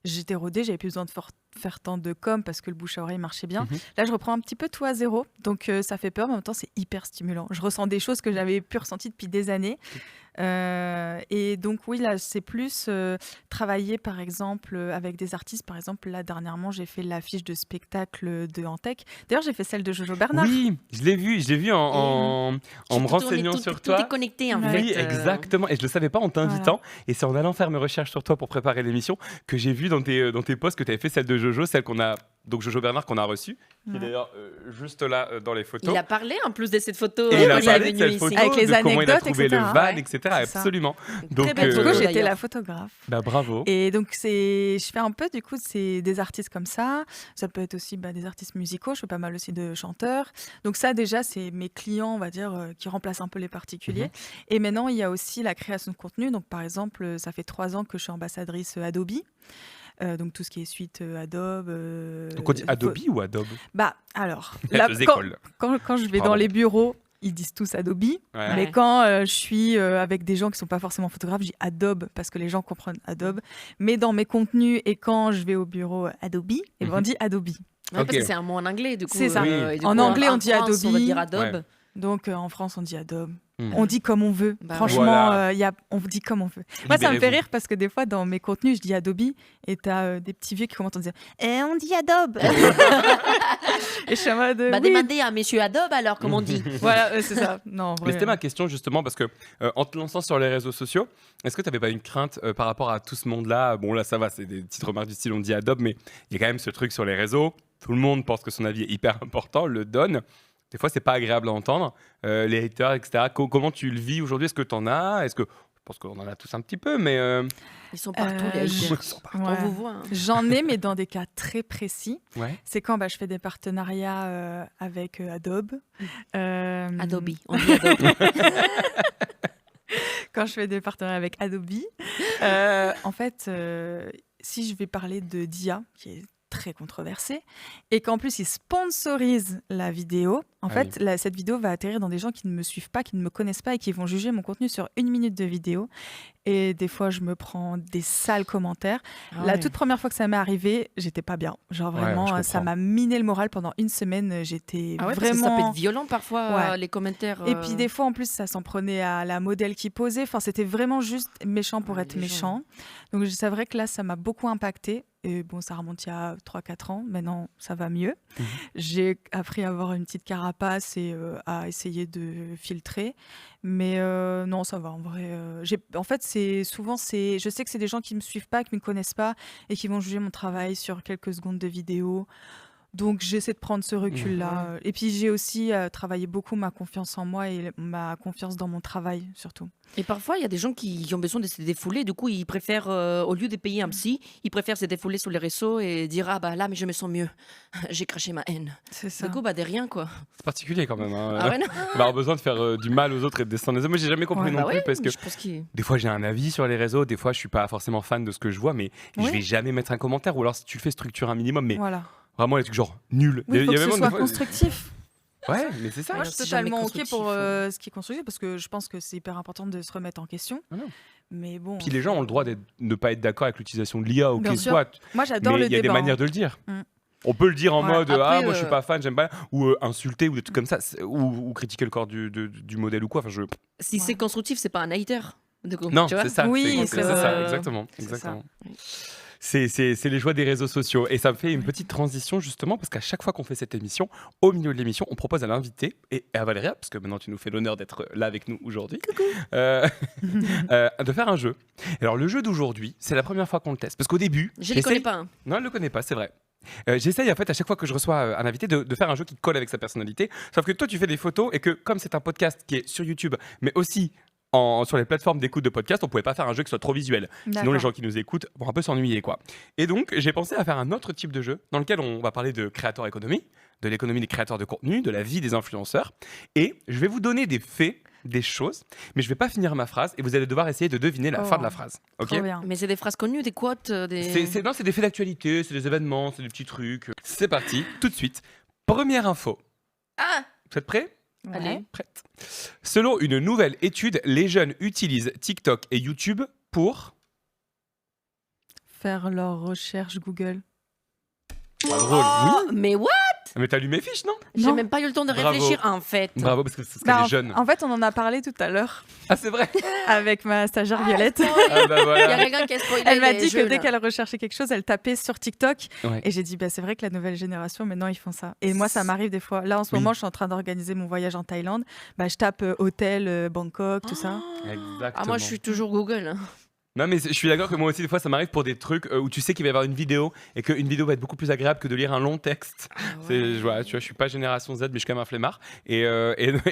Speaker 3: j'étais rodée. J'avais plus besoin de faire tant de com parce que le bouche à oreille marchait bien. Là, je reprends un petit peu tout à zéro. Donc, ça fait peur, mais en même temps, c'est hyper stimulant. Je ressens des choses que j'avais plus ressenties depuis des années. Et donc, oui, là, c'est plus travailler, par exemple, avec des artistes. Par exemple, là, dernièrement, j'ai fait l'affiche de spectacle de Antec. D'ailleurs, j'ai fait celle de Jojo Bernard.
Speaker 1: Oui, je l'ai vu en me renseignant sur toi.
Speaker 2: Tout est connecté, en
Speaker 1: Oui,
Speaker 2: fait.
Speaker 1: exactement. Et je le savais pas en t'invitant. Et c'est en allant faire mes recherches sur toi pour préparer l'émission que j'ai vu dans tes posts que tu avais fait celle de Jojo, celle qu'on a, donc Jojo Bernard qu'on a reçue, qui est d'ailleurs juste là dans les photos.
Speaker 2: Il a parlé en plus de cette photo.
Speaker 1: Et il a
Speaker 2: quand
Speaker 1: parlé
Speaker 2: est
Speaker 1: de
Speaker 2: venu
Speaker 1: cette photo,
Speaker 2: ici.
Speaker 3: Avec les
Speaker 1: de comment il a
Speaker 3: anecdotes,
Speaker 1: trouvé
Speaker 3: etc.
Speaker 1: le van,
Speaker 3: Ouais,
Speaker 1: etc.
Speaker 3: c'est ça.
Speaker 1: Absolument.
Speaker 2: Très
Speaker 1: Donc,
Speaker 2: belle
Speaker 3: Du
Speaker 2: photo,
Speaker 3: coup, j'étais
Speaker 2: d'ailleurs.
Speaker 3: la photographe.
Speaker 1: bah, bravo.
Speaker 3: Et donc, je fais un peu, du coup, c'est des artistes comme ça. Ça peut être aussi des artistes musicaux. Je fais pas mal aussi de chanteurs. Donc ça, déjà, c'est mes clients, on va dire, qui remplacent un peu les particuliers. Et maintenant, il y a aussi la création de contenu. Donc, par exemple, ça fait 3 ans que je suis ambassadrice Adobe. Donc tout ce qui est suite Adobe.
Speaker 1: Donc on dit Adobe ou Adobe?
Speaker 3: Bah alors,
Speaker 1: Les
Speaker 3: là,
Speaker 1: deux écoles.
Speaker 3: quand je vais
Speaker 1: Pardon.
Speaker 3: dans les bureaux, ils disent tous Adobe.
Speaker 1: Ouais.
Speaker 3: Mais quand je suis avec des gens qui sont pas forcément photographes, je dis Adobe parce que les gens comprennent Adobe. Mais dans mes contenus et quand je vais au bureau Adobe, et ben, on dit Adobe.
Speaker 2: Ouais,
Speaker 1: Ok.
Speaker 2: parce que c'est un mot en anglais, du coup.
Speaker 3: C'est ça.
Speaker 1: Oui.
Speaker 2: Et du
Speaker 3: En
Speaker 2: coup,
Speaker 3: anglais, on dit
Speaker 2: France, on va
Speaker 3: Adobe.
Speaker 2: dire Adobe.
Speaker 1: Ouais.
Speaker 3: Donc en France, on dit Adobe.
Speaker 1: Hmm.
Speaker 3: On dit comme on veut.
Speaker 2: Bah
Speaker 3: Franchement,
Speaker 1: Voilà.
Speaker 3: on vous dit comme on veut. Moi, ça me fait
Speaker 1: Libérez-vous.
Speaker 3: rire parce que des fois, dans mes contenus, je dis Adobe et t'as des petits vieux qui commentent en disant on dit Adobe. Et je suis en mode
Speaker 2: Bah,
Speaker 3: oui.
Speaker 2: demandez à monsieur Adobe, alors, comme on dit.
Speaker 3: Voilà, c'est ça. Non,
Speaker 1: Mais c'était
Speaker 3: vraiment.
Speaker 1: ma question justement parce que en te lançant sur les réseaux sociaux, est-ce que tu n'avais pas une crainte par rapport à tout ce monde-là? Bon là ça va, c'est des petites remarques du style on dit Adobe, mais il y a quand même ce truc sur les réseaux. Tout le monde pense que son avis est hyper important, le donne. Des fois c'est pas agréable à entendre. Les haters, etc. Comment tu le vis aujourd'hui? Est-ce que tu en as? Je pense qu'on en a tous un petit peu, mais
Speaker 2: Ils sont partout, les
Speaker 3: je-
Speaker 2: haters. On
Speaker 3: Ouais.
Speaker 2: vous voit. hein.
Speaker 3: J'en ai, mais dans des cas très précis.
Speaker 1: ouais.
Speaker 3: C'est quand je fais des partenariats avec Adobe.
Speaker 2: Adobe. On dit Adobe.
Speaker 3: Quand je fais des partenariats avec Adobe. En fait, si je vais parler de d'IA, qui est très controversé, et qu'en plus ils sponsorisent la vidéo, en
Speaker 1: Ah
Speaker 3: fait, cette vidéo va atterrir dans des gens qui ne me suivent pas, qui ne me connaissent pas et qui vont juger mon contenu sur 1 minute de vidéo. Et des fois, je me prends des sales commentaires.
Speaker 2: Ah
Speaker 3: La
Speaker 2: ouais.
Speaker 3: toute première fois que ça m'est arrivé, j'étais pas bien. Genre
Speaker 1: Ouais,
Speaker 3: vraiment,
Speaker 1: je
Speaker 3: ça
Speaker 1: comprends.
Speaker 3: m'a miné le moral pendant une semaine. J'étais
Speaker 2: Ah ouais, parce que ça peut
Speaker 3: vraiment...
Speaker 2: être violent parfois,
Speaker 3: Ouais.
Speaker 2: les commentaires.
Speaker 3: Et puis des fois, en plus, ça s'en prenait à la modèle qui posait. Enfin, c'était vraiment juste méchant pour
Speaker 2: Ouais,
Speaker 3: être
Speaker 2: les gens.
Speaker 3: méchant. Donc c'est vrai que là, ça m'a beaucoup impacté. Et bon, ça remonte il y a 3-4 ans. Maintenant, ça va mieux.
Speaker 1: Mhm.
Speaker 3: J'ai appris à avoir une petite carapace et à essayer de filtrer. Mais non, ça va. En vrai, en fait, je sais que c'est des gens qui me suivent pas, qui me connaissent pas et qui vont juger mon travail sur quelques secondes de vidéo. Donc j'essaie de prendre ce recul-là. Et puis j'ai aussi travaillé beaucoup ma confiance en moi et ma confiance dans mon travail surtout.
Speaker 2: Et parfois, il y a des gens qui ont besoin de se défouler. Du coup, ils préfèrent, au lieu de payer un psy, ils préfèrent se défouler sur les réseaux et dire ah bah là, mais je me sens mieux. J'ai craché ma haine.
Speaker 3: C'est ça.
Speaker 2: Du coup, bah de rien quoi.
Speaker 1: C'est particulier quand même. Hein.
Speaker 2: Ah ouais, non.
Speaker 1: On va avoir besoin de faire du mal aux autres et de descendre les autres. Moi, j'ai jamais compris
Speaker 3: Ouais,
Speaker 1: non
Speaker 2: Bah
Speaker 1: plus
Speaker 2: ouais,
Speaker 1: parce que
Speaker 2: je pense qu'il.
Speaker 1: des fois j'ai un avis sur les réseaux, des fois je suis pas forcément fan de ce que je vois, mais je
Speaker 3: Oui.
Speaker 1: vais jamais mettre un commentaire. Ou alors si tu le fais, structure un minimum, mais
Speaker 3: Voilà.
Speaker 1: vraiment les trucs genre nul.
Speaker 3: Oui, il faut que ce
Speaker 1: vraiment des
Speaker 3: soit
Speaker 1: fois-
Speaker 3: constructif.
Speaker 1: Ouais, mais c'est ça.
Speaker 3: Moi,
Speaker 2: Ouais,
Speaker 3: je suis
Speaker 2: c'est jamais
Speaker 3: totalement OK pour
Speaker 2: constructif,
Speaker 3: ce qui est constructif parce que je pense que c'est hyper important de se remettre en question.
Speaker 1: Ah non.
Speaker 3: Mais bon.
Speaker 1: Puis les gens ont le droit de ne pas être d'accord avec l'utilisation de l'IA ou
Speaker 3: Bien
Speaker 1: qu'il
Speaker 3: sûr.
Speaker 1: soit.
Speaker 3: Moi, j'adore
Speaker 1: Mais
Speaker 3: le
Speaker 1: il y a des
Speaker 3: débat.
Speaker 1: manières de le dire.
Speaker 3: Mm.
Speaker 1: On peut le dire en
Speaker 3: Ouais.
Speaker 1: mode
Speaker 2: Après,
Speaker 1: moi je suis pas fan, j'aime pas, ou insulter ou des trucs comme ça, ou critiquer le corps du modèle ou quoi. Enfin,
Speaker 2: Si c'est constructif, c'est pas un hater. Du coup,
Speaker 1: Non,
Speaker 2: tu vois
Speaker 1: c'est ça.
Speaker 3: Oui,
Speaker 1: c'est
Speaker 3: c'est
Speaker 1: ça,
Speaker 3: vrai.
Speaker 1: exactement.
Speaker 3: C'est
Speaker 1: exactement.
Speaker 2: ça.
Speaker 1: C'est les joies des réseaux sociaux. Et ça me fait une petite transition justement parce qu'à chaque fois qu'on fait cette émission, au milieu de l'émission, on propose à l'invité et à Valéria, parce que maintenant tu nous fais l'honneur d'être là avec nous aujourd'hui, de faire un jeu. Alors le jeu d'aujourd'hui, c'est la première fois qu'on le teste. Parce qu'au début...
Speaker 2: Je les connais
Speaker 1: j'essaye-
Speaker 2: pas. Hein.
Speaker 1: Non, elle ne le connaît pas, c'est vrai. J'essaye en fait à chaque fois que je reçois un invité de faire un jeu qui colle avec sa personnalité. Sauf que toi tu fais des photos et que comme c'est un podcast qui est sur YouTube, mais aussi sur les plateformes d'écoute de podcast, on pouvait pas faire un jeu qui soit trop visuel. Sinon
Speaker 3: D'accord.
Speaker 1: les gens qui nous écoutent vont un peu s'ennuyer quoi. Et donc j'ai pensé à faire un autre type de jeu dans lequel on va parler de créateur économie, de l'économie des créateurs de contenu, de la vie des influenceurs. Et je vais vous donner des faits, des choses, mais je vais pas finir ma phrase et vous allez devoir essayer de deviner la
Speaker 3: Oh.
Speaker 1: fin de la phrase. Ok.
Speaker 3: Trop bien.
Speaker 2: Mais c'est des phrases connues, des quotes, des.
Speaker 1: Non, c'est des faits d'actualité, c'est des événements, c'est des petits trucs. C'est parti, tout de suite. Première info.
Speaker 2: Ah
Speaker 1: Vous êtes prêts?
Speaker 3: Ouais.
Speaker 2: Allez.
Speaker 1: Prête. Selon une nouvelle étude, les jeunes utilisent TikTok et YouTube pour...
Speaker 3: Faire leur recherche Google.
Speaker 1: Pas drôle,
Speaker 2: Oh, mais what?
Speaker 1: oui. Mais t'as lu mes fiches, non?
Speaker 2: J'ai
Speaker 3: Non.
Speaker 2: même pas eu le temps de
Speaker 1: Bravo.
Speaker 2: réfléchir en fait.
Speaker 1: Bravo, parce que ce serait
Speaker 3: Bah,
Speaker 1: les jeunes.
Speaker 3: en fait, on en a parlé tout à l'heure
Speaker 1: Ah, c'est vrai?
Speaker 3: avec ma stagiaire Violette.
Speaker 1: Ah bah
Speaker 2: Il y a
Speaker 1: voilà.
Speaker 2: quelqu'un qui a spoilé
Speaker 3: Elle m'a
Speaker 2: les
Speaker 3: dit
Speaker 2: jeux,
Speaker 3: que dès
Speaker 2: là.
Speaker 3: qu'elle recherchait quelque chose, elle tapait sur TikTok.
Speaker 1: Ouais.
Speaker 3: Et j'ai dit, bah, c'est vrai que la nouvelle génération, maintenant, ils font ça. Et moi, ça m'arrive des fois. Là, en ce
Speaker 1: Oui.
Speaker 3: moment, je suis en train d'organiser mon voyage en Thaïlande. Bah, je tape hôtel, Bangkok, tout ça.
Speaker 1: Exactement.
Speaker 2: Ah, moi je suis toujours Google. Hein.
Speaker 1: Non, mais je suis d'accord que moi aussi, des fois, ça m'arrive pour des trucs où tu sais qu'il va y avoir une vidéo et qu'une vidéo va être beaucoup plus agréable que de lire un long texte. Tu vois, je suis pas génération Z, mais je suis quand même un flemmard. Et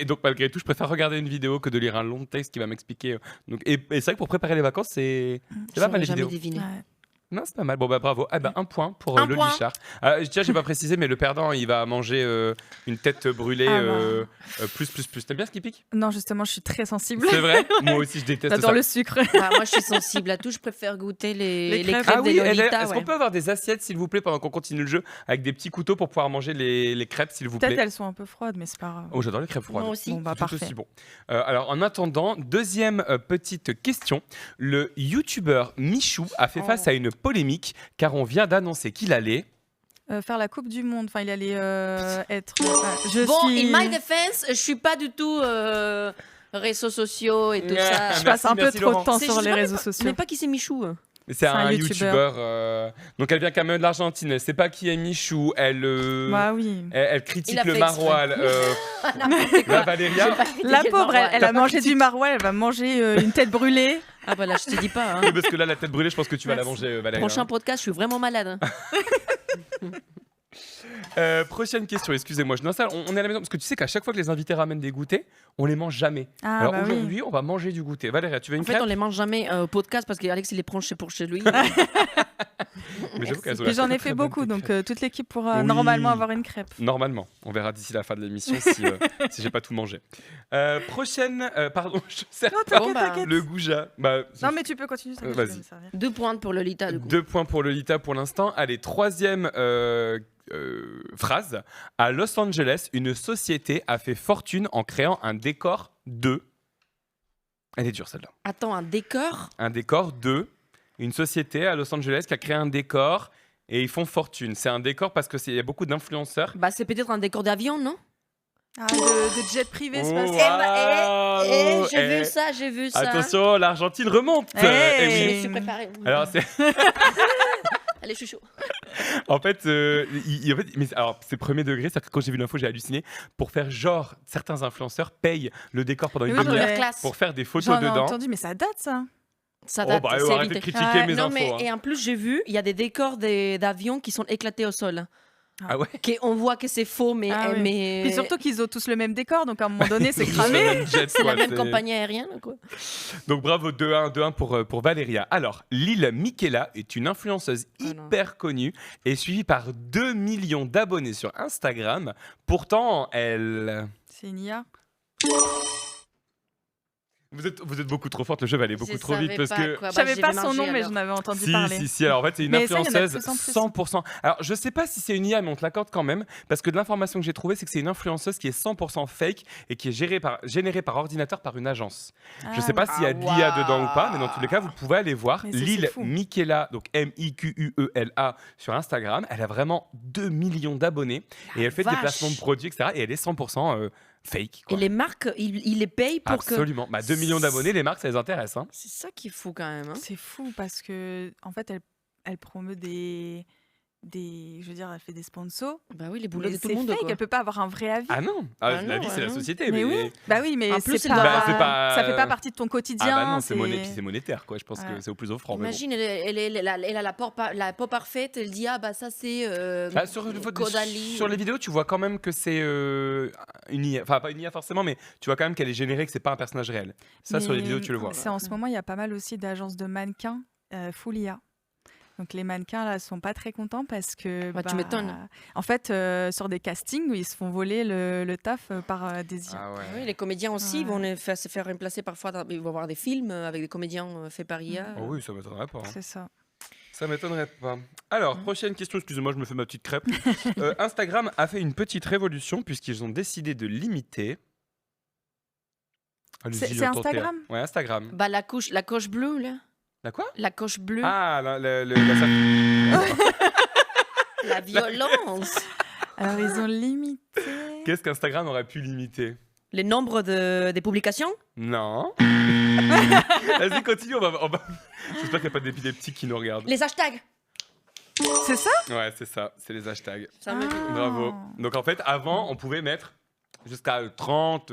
Speaker 1: donc, malgré tout, je préfère regarder une vidéo que de lire un long texte qui va m'expliquer. Donc, et c'est vrai que pour préparer les vacances, c'est pas mal
Speaker 2: J'aurais
Speaker 1: les
Speaker 2: jamais
Speaker 1: vidéos.
Speaker 2: deviné.
Speaker 3: Ouais.
Speaker 1: Non, c'est pas mal. Bon, bah bravo. Ah, bah, un point pour
Speaker 2: Un
Speaker 1: le
Speaker 2: point.
Speaker 1: Lichard. Tiens, j'ai pas précisé, mais le perdant, il va manger une tête brûlée
Speaker 3: Ah bah.
Speaker 1: plus. T'aimes bien ce qui pique?
Speaker 3: Non, justement, je suis très sensible.
Speaker 1: C'est vrai? Moi aussi, je déteste
Speaker 3: J'adore
Speaker 1: ça.
Speaker 3: le sucre.
Speaker 2: Bah, moi je suis sensible à tout, je préfère goûter les
Speaker 3: crêpes.
Speaker 2: crêpes
Speaker 1: Ah
Speaker 2: des
Speaker 1: oui,
Speaker 2: Lolita.
Speaker 1: est-ce qu'on peut avoir des assiettes, s'il vous plaît, pendant qu'on continue le jeu, avec des petits couteaux pour pouvoir manger les crêpes, s'il vous
Speaker 3: Peut-être
Speaker 1: plaît?
Speaker 3: elles sont un peu froides, mais c'est pas grave.
Speaker 1: Oh, j'adore les crêpes froides.
Speaker 2: Moi aussi.
Speaker 3: Bon, bah,
Speaker 1: C'est tout
Speaker 3: parfait.
Speaker 1: aussi bon. Alors, en attendant, deuxième petite question. Le youtubeur Michou a fait face à une polémique car on vient d'annoncer qu'il allait...
Speaker 3: Faire la Coupe du Monde. Enfin, il allait être.
Speaker 2: Bon,
Speaker 3: suis...
Speaker 2: in my defense, je suis pas du tout réseaux sociaux et tout ça.
Speaker 3: Je passe un peu
Speaker 1: Merci,
Speaker 3: trop
Speaker 1: Laurent.
Speaker 3: de temps
Speaker 2: C'est-
Speaker 3: sur
Speaker 2: je
Speaker 3: les
Speaker 2: sais
Speaker 3: réseaux
Speaker 2: même
Speaker 3: sociaux.
Speaker 2: Mais pas qui c'est Michou. Hein.
Speaker 1: C'est un
Speaker 3: un
Speaker 1: youtubeur. Donc, elle vient quand même de l'Argentine. Elle sait pas qui est Michou. Elle,
Speaker 3: Bah oui.
Speaker 1: elle
Speaker 2: Il
Speaker 1: critique
Speaker 2: a
Speaker 1: le
Speaker 2: fait
Speaker 1: maroilal.
Speaker 2: N'importe quoi.
Speaker 1: Là, Valéria...
Speaker 3: La pauvre, elle a
Speaker 1: T'as pas
Speaker 3: mangé
Speaker 1: critique-
Speaker 3: du maroilles, elle va manger une tête brûlée.
Speaker 2: Ah bah là, je te dis pas. Hein.
Speaker 1: Oui, parce que là, la tête brûlée, je pense que tu vas la
Speaker 3: Merci.
Speaker 1: manger, Valéria.
Speaker 2: Prochain podcast, je suis vraiment malade. Hein.
Speaker 1: Prochaine question, excusez-moi, je n'installe. On est à la maison parce que tu sais qu'à chaque fois que les invités ramènent des goûters, on les mange jamais.
Speaker 3: Ah,
Speaker 1: Alors
Speaker 3: bah oui.
Speaker 1: aujourd'hui, on va manger du goûter. Valéria, tu veux une
Speaker 2: En fait,
Speaker 1: crêpe?
Speaker 2: on les mange jamais au podcast parce qu'Alex il les prend pour chez lui.
Speaker 1: Mais j'avoue qu'elles ont
Speaker 3: Puis
Speaker 1: l'air
Speaker 3: j'en
Speaker 1: très,
Speaker 3: ai
Speaker 1: très
Speaker 3: fait
Speaker 1: bonnes,
Speaker 3: beaucoup,
Speaker 1: tes
Speaker 3: donc
Speaker 1: crêpes.
Speaker 3: toute l'équipe pourra
Speaker 1: Oui.
Speaker 3: normalement avoir une crêpe.
Speaker 1: Normalement, on verra d'ici la fin de l'émission si j'ai pas tout mangé. Prochaine, pardon, je sais
Speaker 3: Non,
Speaker 1: pas.
Speaker 3: t'inquiète,
Speaker 2: bah,
Speaker 3: t'inquiète.
Speaker 1: Le goujat. Bah,
Speaker 3: Non, mais tu peux continuer. ça, je
Speaker 1: vas-y.
Speaker 3: vais me servir.
Speaker 2: 2 points pour Lolita, du coup.
Speaker 1: 2 points pour Lolita pour l'instant. Allez, troisième phrase. À Los Angeles, une société a fait fortune en créant un décor de... Elle est dure celle-là.
Speaker 2: Attends, un décor?
Speaker 1: Un décor de une société à Los Angeles qui a créé un décor et ils font fortune. C'est un décor parce qu'il y a beaucoup d'influenceurs.
Speaker 2: Bah, c'est peut-être un décor d'avion, non?
Speaker 3: Ah, de jet privé, c'est pas
Speaker 1: Oh,
Speaker 3: ça.
Speaker 1: waouh.
Speaker 2: J'ai vu ça.
Speaker 1: Attention, l'Argentine remonte.
Speaker 3: Hey.
Speaker 1: Eh
Speaker 2: Je
Speaker 1: oui.
Speaker 2: me suis préparée.
Speaker 1: Alors, c'est...
Speaker 2: Allez, je suis chaud.
Speaker 1: En fait, mais alors, c'est premier degré, c'est-à-dire que quand j'ai vu l'info, j'ai halluciné. Pour faire genre, certains influenceurs payent le décor pendant une
Speaker 3: Oui,
Speaker 1: demi-heure
Speaker 3: ouais.
Speaker 2: Classe.
Speaker 1: pour faire des photos
Speaker 3: J'en ai
Speaker 1: dedans.
Speaker 3: entendu, mais ça date, ça.
Speaker 2: Ça
Speaker 1: Oh
Speaker 2: date,
Speaker 1: bah,
Speaker 2: c'est
Speaker 1: arrêtez de
Speaker 2: évité.
Speaker 1: critiquer mes
Speaker 2: Non,
Speaker 1: infos.
Speaker 2: mais,
Speaker 1: hein.
Speaker 2: et en plus, j'ai vu, il y a des décors d'avions qui sont éclatés au sol.
Speaker 1: Ah ouais.
Speaker 2: On voit que c'est faux, mais,
Speaker 3: Ah oui.
Speaker 2: mais
Speaker 3: Puis surtout qu'ils ont tous le même décor, donc à un moment donné, c'est
Speaker 1: Tous
Speaker 3: cramé.
Speaker 1: le même jet,
Speaker 2: c'est la
Speaker 1: quoi,
Speaker 2: même
Speaker 1: c'est-
Speaker 2: compagnie aérienne. Quoi.
Speaker 1: Donc bravo, 2-1 pour Valéria. Alors, Lil Miquela est une influenceuse
Speaker 2: non.
Speaker 1: hyper connue et suivie par 2 millions d'abonnés sur Instagram. Pourtant, elle...
Speaker 3: C'est une IA.
Speaker 1: Vous êtes beaucoup trop forte, le jeu va aller beaucoup
Speaker 2: Je
Speaker 1: trop vite
Speaker 2: savais
Speaker 1: parce
Speaker 2: pas,
Speaker 1: que...
Speaker 2: quoi.
Speaker 3: Je
Speaker 2: Bah,
Speaker 3: savais
Speaker 2: j'ai
Speaker 3: pas
Speaker 2: mangé,
Speaker 3: son nom, mais
Speaker 2: alors.
Speaker 3: j'en avais entendu
Speaker 1: Si,
Speaker 3: parler.
Speaker 1: si. Alors en fait, c'est une
Speaker 3: Mais ça, il y en a de
Speaker 1: influenceuse
Speaker 3: plus en plus.
Speaker 1: 100%. Alors je sais pas si c'est une IA, mais on te l'accorde quand même. Parce que de l'information que j'ai trouvée, c'est que c'est une influenceuse qui est 100% fake et qui est générée par ordinateur par une agence. Je sais pas s'il y a de l'IA dedans ou pas, mais dans tous les cas, vous pouvez aller voir
Speaker 3: Mais c'est
Speaker 1: Lil
Speaker 3: fou.
Speaker 1: Miquela, donc Miquela sur Instagram. Elle a vraiment 2 millions d'abonnés et elle fait des
Speaker 2: vache.
Speaker 1: placements de produits, etc. Et elle est 100% fake. Quoi.
Speaker 2: Et les marques, ils les payent pour que.
Speaker 1: Absolument. Bah, 2 millions d'abonnés, les marques, ça les intéresse. Hein.
Speaker 2: C'est ça qui est fou quand même. Hein.
Speaker 3: C'est fou parce que en fait, elle promeut je veux dire, elle fait des sponsors.
Speaker 2: Bah oui, les boulots
Speaker 3: Mais
Speaker 2: de tout
Speaker 3: c'est
Speaker 2: le monde.
Speaker 3: fake,
Speaker 2: quoi.
Speaker 3: elle peut pas avoir un vrai avis.
Speaker 1: Ah non,
Speaker 2: Ah
Speaker 1: la
Speaker 2: non,
Speaker 1: vie,
Speaker 2: ah
Speaker 1: c'est la
Speaker 2: non.
Speaker 1: société.
Speaker 3: Mais oui. Bah oui, mais
Speaker 2: En plus,
Speaker 3: c'est
Speaker 2: elle
Speaker 3: pas,
Speaker 2: doit-
Speaker 1: Bah, c'est pas-
Speaker 3: ça fait pas partie de ton quotidien.
Speaker 1: Ah bah non, c'est monétaire, quoi. Je pense
Speaker 3: Ouais.
Speaker 1: que c'est au plus offrant. mais bon.
Speaker 2: Imagine, elle a la peau parfaite, elle dit ah bah ça c'est
Speaker 1: Ah, sur les vidéos, tu vois quand même que c'est une IA. Enfin, pas une IA forcément, mais tu vois quand même qu'elle est générée, que c'est pas un personnage réel. Ça, sur les
Speaker 3: Mais
Speaker 1: vidéos, tu le vois.
Speaker 3: En ce moment, il y a pas mal aussi d'agences de mannequins full IA. Donc les mannequins là sont pas très contents parce que
Speaker 2: Bah, tu m'étonnes.
Speaker 3: en fait sur des castings ils se font voler le taf par des IA.
Speaker 1: Ah ouais.
Speaker 2: Oui, les comédiens aussi
Speaker 3: Ouais.
Speaker 2: vont se faire remplacer parfois. Ils vont voir des films avec des comédiens faits par IA.
Speaker 1: Oh oui, ça m'étonnerait pas. hein.
Speaker 3: C'est ça.
Speaker 1: Ça m'étonnerait pas. Alors, prochaine question, excusez-moi, je me fais ma petite crêpe. Instagram a fait une petite révolution puisqu'ils ont décidé de limiter. Allez-y,
Speaker 3: C'est
Speaker 1: tentez.
Speaker 3: Instagram
Speaker 1: Ouais, Instagram.
Speaker 2: Bah la coche bleue là.
Speaker 1: La quoi
Speaker 2: La coche bleue.
Speaker 1: Ah,
Speaker 2: La violence.
Speaker 3: Alors ils ont limité.
Speaker 1: Qu'est-ce qu'Instagram aurait pu limiter?
Speaker 2: Les nombres des publications.
Speaker 1: Non. Vas-y, continue. J'espère qu'il n'y a pas des petits qui nous regardent.
Speaker 2: Les hashtags.
Speaker 3: C'est ça?
Speaker 1: Ouais, c'est ça. C'est les hashtags.
Speaker 2: Ça me dit.
Speaker 1: Bravo. Donc en fait, avant, on pouvait mettre jusqu'à 30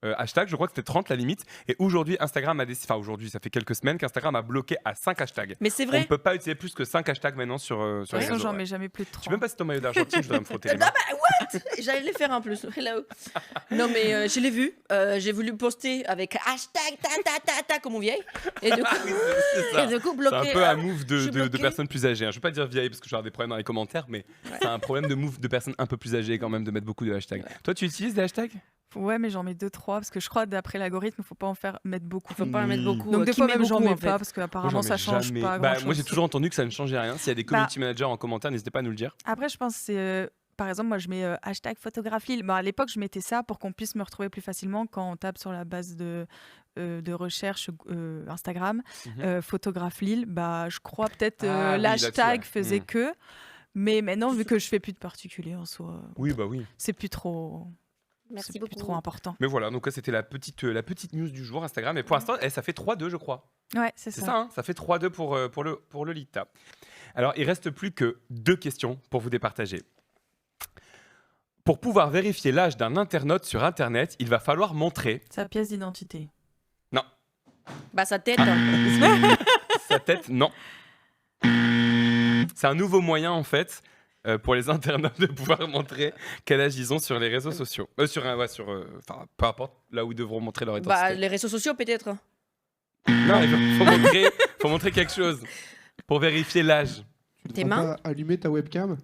Speaker 1: hashtags. Je crois que c'était 30 la limite. Et aujourd'hui, Instagram a décidé. Enfin, aujourd'hui, ça fait quelques semaines qu'Instagram a bloqué à 5 hashtags.
Speaker 2: Mais c'est
Speaker 1: On
Speaker 2: vrai.
Speaker 1: ne peut pas utiliser plus que 5 hashtags maintenant sur
Speaker 3: De
Speaker 1: les
Speaker 3: toute façon,
Speaker 1: réseaux.
Speaker 3: j'en
Speaker 1: Ouais.
Speaker 3: mets jamais plus de
Speaker 1: Je sais
Speaker 3: 3.
Speaker 1: même pas si ton maillot d'Argentine, je dois me frotter les mains.
Speaker 2: J'allais les faire en plus. Hello. Non mais je l'ai vu. J'ai voulu poster avec hashtag ta comme on vieille. Et du coup,
Speaker 1: C'est ça.
Speaker 2: et du coup
Speaker 1: C'est
Speaker 2: bloqué.
Speaker 1: un peu un move
Speaker 2: je suis
Speaker 1: de
Speaker 2: bloquée.
Speaker 1: personnes plus âgées. hein. Je ne vais pas dire vieille parce que j'aurai des problèmes dans les commentaires, mais c'est un problème de move de personnes un peu plus âgées quand même de mettre beaucoup de hashtags. Toi, tu utilises des hashtags?
Speaker 3: Ouais, mais j'en mets 2-3 parce que je crois d'après l'algorithme, il faut pas en mettre beaucoup.
Speaker 2: Il faut pas en mettre beaucoup.
Speaker 3: Donc des
Speaker 2: Qui
Speaker 3: fois
Speaker 2: met
Speaker 3: même j'en
Speaker 2: beaucoup,
Speaker 3: mets
Speaker 2: en fait.
Speaker 3: pas parce
Speaker 1: Moi,
Speaker 3: qu'apparemment
Speaker 1: j'en
Speaker 3: ça
Speaker 1: mets
Speaker 3: change
Speaker 1: jamais.
Speaker 3: pas
Speaker 1: Bah,
Speaker 3: grand-chose.
Speaker 1: moi, j'ai toujours entendu que ça ne changeait rien. S'il y a des community managers en commentaire, n'hésitez pas à nous le dire.
Speaker 3: Après, je pense que c'est. Par exemple, moi, je mets hashtag photographe Lille. Bon, à l'époque, je mettais ça pour qu'on puisse me retrouver plus facilement quand on tape sur la base de recherche Instagram. Photographe Lille, bah, je crois peut-être
Speaker 1: Ah oui,
Speaker 3: l'hashtag
Speaker 1: là-dessus, ouais.
Speaker 3: faisait que. Mais maintenant, vu que je fais plus de particulier en soi,
Speaker 1: Oui, bah oui.
Speaker 3: c'est plus trop.
Speaker 2: Merci
Speaker 3: c'est
Speaker 2: beaucoup.
Speaker 3: plus trop important.
Speaker 1: Mais voilà, donc ça, c'était la petite news du jour Instagram. Et pour l'instant, ça fait 3-2, je crois.
Speaker 3: Ouais, c'est
Speaker 1: C'est
Speaker 3: ça.
Speaker 1: ça, hein, ça fait 3-2 pour le Lita. Alors, il reste plus que 2 questions pour vous départager. Pour pouvoir vérifier l'âge d'un internaute sur Internet, il va falloir montrer
Speaker 3: Sa pièce d'identité.
Speaker 2: Bah sa tête.
Speaker 1: sa tête. Non. C'est un nouveau moyen, en fait, pour les internautes de pouvoir montrer quel âge ils ont sur les réseaux sociaux. Enfin, peu importe là où ils devront montrer leur identité.
Speaker 2: Bah les réseaux sociaux peut-être.
Speaker 1: Non, il faut montrer quelque chose pour vérifier l'âge.
Speaker 2: Tes mains.
Speaker 11: Allumer ta webcam.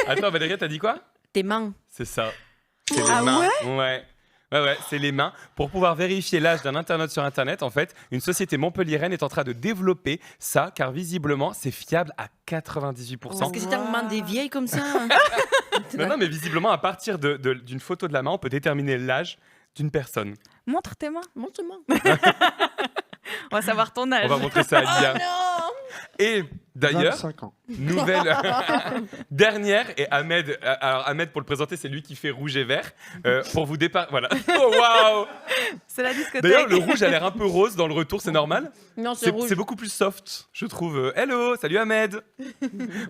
Speaker 1: Attends, Valérie, t'as dit quoi?
Speaker 2: Tes mains.
Speaker 1: C'est ça. C'est les
Speaker 3: Ah
Speaker 1: mains.
Speaker 3: ouais
Speaker 1: Ouais, c'est les mains. Pour pouvoir vérifier l'âge d'un internaute sur Internet, en fait, une société montpelliéraine est en train de développer ça, car visiblement, c'est fiable à 98%.
Speaker 2: Parce que c'était un moment des vieilles comme ça.
Speaker 1: Non, mais visiblement, à partir d'une photo de la main, on peut déterminer l'âge d'une personne.
Speaker 3: Montre tes mains.
Speaker 2: Montre-moi.
Speaker 3: On va savoir ton âge.
Speaker 1: On va montrer ça à Lia.
Speaker 2: Oh non.
Speaker 1: Et d'ailleurs,
Speaker 11: 25 ans.
Speaker 1: nouvelle dernière, et Ahmed, alors Ahmed pour le présenter, c'est lui qui fait rouge et vert. Pour vous départ, voilà. Oh waouh.
Speaker 3: C'est la discothèque.
Speaker 1: D'ailleurs, le rouge a l'air un peu rose dans le retour, c'est normal.
Speaker 2: Non, c'est rouge.
Speaker 1: C'est beaucoup plus soft, je trouve. Hello, salut Ahmed.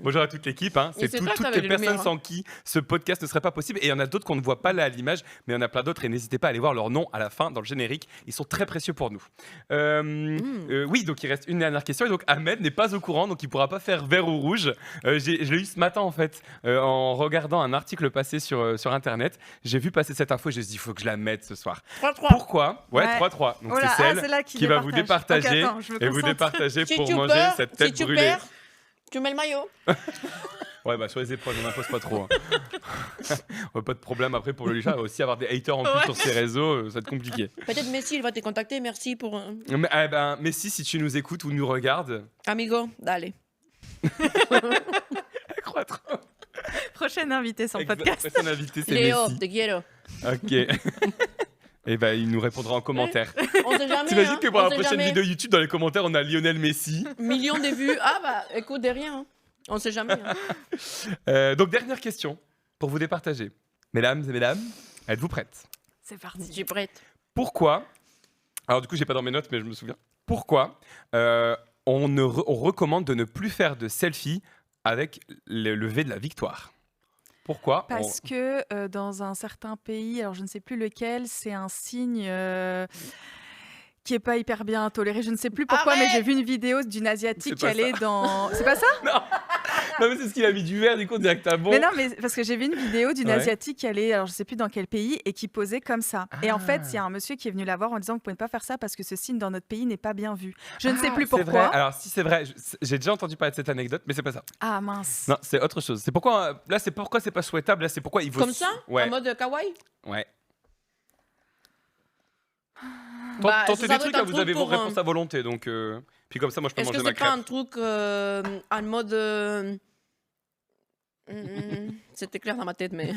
Speaker 1: Bonjour à toute l'équipe. Hein. C'est
Speaker 2: c'est toi qui
Speaker 1: toutes
Speaker 2: avais
Speaker 1: les
Speaker 2: les
Speaker 1: personnes
Speaker 2: lumières,
Speaker 1: sans qui ce podcast ne serait pas possible. Et il y en a d'autres qu'on ne voit pas là à l'image, mais il y en a plein d'autres. Et n'hésitez pas à aller voir leur nom à la fin dans le générique. Ils sont très précieux pour nous. Oui, donc il reste une dernière question. Et donc Ahmed n'est pas au courant, donc il ne pourra pas faire vert ou rouge. Je l'ai eu ce matin en fait, en regardant un article passé sur Internet. J'ai vu passer cette info et je me suis dit, il faut que je la mette ce soir.
Speaker 2: 3-3.
Speaker 1: Pourquoi Ouais,
Speaker 3: Ouais.
Speaker 1: 3-3. Donc
Speaker 3: Oh là,
Speaker 1: c'est celle
Speaker 3: c'est là
Speaker 1: qui va vous départager
Speaker 3: Ok, attends, je me
Speaker 1: et vous
Speaker 3: concentre.
Speaker 1: départager
Speaker 2: Si
Speaker 1: pour
Speaker 2: tu
Speaker 1: manger
Speaker 2: perds,
Speaker 1: cette tête
Speaker 2: si tu
Speaker 1: brûlée.
Speaker 2: perds, tu mets le maillot.
Speaker 1: Ouais, bah sur les épreuves, on n'impose pas trop. Hein. On n'a pas de problème après pour le Luchat. Il va aussi avoir des haters en plus sur ses réseaux, ça va être compliqué.
Speaker 2: Peut-être Messi, il va te contacter. Merci pour...
Speaker 1: Mais si tu nous écoutes ou nous regardes,
Speaker 2: Amigo, allez.
Speaker 1: elle croit trop.
Speaker 3: Prochaine invitée sur le podcast.
Speaker 1: Son invité, c'est
Speaker 2: Léo,
Speaker 1: Messi.
Speaker 2: te quiero.
Speaker 1: Ok. Et ben, il nous répondra en commentaire.
Speaker 2: On sait jamais.
Speaker 1: T'imagines
Speaker 2: hein,
Speaker 1: que pour
Speaker 2: on
Speaker 1: la
Speaker 2: sait
Speaker 1: prochaine
Speaker 2: jamais.
Speaker 1: vidéo YouTube, dans les commentaires, on a Lionel Messi.
Speaker 2: Millions de vues. Ah bah, écoute, de rien. Hein. On sait jamais. Hein.
Speaker 1: Donc, dernière question pour vous départager. Mesdames et mesdames, êtes-vous prêtes?
Speaker 3: C'est
Speaker 2: Je
Speaker 3: parti.
Speaker 2: suis prête.
Speaker 1: Pourquoi, alors du coup j'ai pas dans mes notes mais je me souviens, pourquoi on recommande de ne plus faire de selfie avec le lever de la victoire? Pourquoi
Speaker 3: Parce que dans un certain pays, alors je ne sais plus lequel, c'est un signe qui est pas hyper bien toléré. Je ne sais plus pourquoi, mais j'ai vu une vidéo d'une asiatique
Speaker 1: C'est
Speaker 3: qui
Speaker 1: pas
Speaker 3: allait
Speaker 1: ça.
Speaker 3: dans. C'est pas ça?
Speaker 1: Non mais c'est ce qu'il a mis du vert du coup direct à bon.
Speaker 3: Mais non, mais parce que j'ai vu une vidéo d'une
Speaker 1: Ouais.
Speaker 3: asiatique qui allait, alors je sais plus dans quel pays, et qui posait comme ça. Et en fait,
Speaker 1: Ah.
Speaker 3: il y a un monsieur qui est venu la voir en disant que vous pouvez pas faire ça parce que ce signe dans notre pays n'est pas bien vu. Je ne sais plus
Speaker 1: C'est vrai.
Speaker 3: pourquoi.
Speaker 1: Alors si c'est vrai, j'ai déjà entendu parler de cette anecdote, mais c'est pas ça.
Speaker 3: Ah mince.
Speaker 1: Non, c'est autre chose. C'est pourquoi là, c'est pourquoi c'est pas souhaitable. Là, c'est pourquoi il vaut.
Speaker 2: Comme ça
Speaker 1: Ouais.
Speaker 2: En mode kawaii.
Speaker 1: Ouais.
Speaker 2: Bah,
Speaker 1: Tentez
Speaker 2: ça
Speaker 1: des
Speaker 2: doit
Speaker 1: trucs,
Speaker 2: être un
Speaker 1: vous
Speaker 2: truc
Speaker 1: avez vos
Speaker 2: pour,
Speaker 1: réponses à volonté, donc. Puis comme ça, moi, je peux
Speaker 2: Est-ce que
Speaker 1: manger ma
Speaker 2: c'est pas
Speaker 1: crêpe.
Speaker 2: un truc en mode... C'était clair dans ma tête, mais...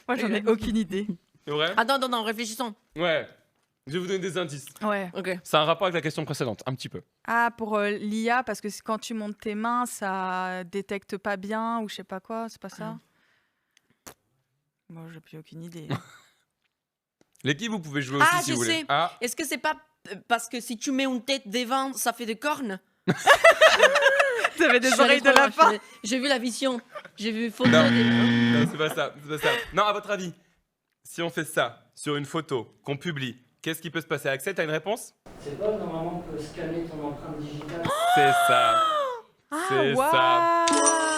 Speaker 3: Moi, j'en ai aucune idée.
Speaker 1: C'est vrai?
Speaker 2: Attends, réfléchissons.
Speaker 1: Ouais. Je vais vous donner des indices.
Speaker 3: Ouais.
Speaker 2: Ok.
Speaker 1: C'est un rapport avec la question précédente, un petit peu.
Speaker 3: Ah, pour l'IA, parce que quand tu montes tes mains, ça détecte pas bien ou je sais pas quoi, c'est pas ça? Moi, j'ai plus aucune idée.
Speaker 1: L'équipe, vous pouvez jouer aussi
Speaker 2: Ah,
Speaker 1: si
Speaker 2: je
Speaker 1: vous voulez.
Speaker 2: sais.
Speaker 1: Ah,
Speaker 2: Est-ce que c'est pas parce que si tu mets une tête devant, ça fait des cornes?
Speaker 3: T'avais des
Speaker 2: Je suis
Speaker 3: oreilles de
Speaker 2: allée trop loin,
Speaker 3: lapin.
Speaker 2: J'ai vu la vision. J'ai vu photo
Speaker 1: non,
Speaker 2: de...
Speaker 1: non, c'est pas ça, c'est pas ça. Non, à votre avis, si on fait ça sur une photo qu'on publie, qu'est-ce qui peut se passer? Axel, t'as une réponse?
Speaker 12: C'est pas normalement on peut scanner ton empreinte digitale.
Speaker 1: C'est ça.
Speaker 3: Ah,
Speaker 1: C'est
Speaker 3: waouh.
Speaker 1: ça.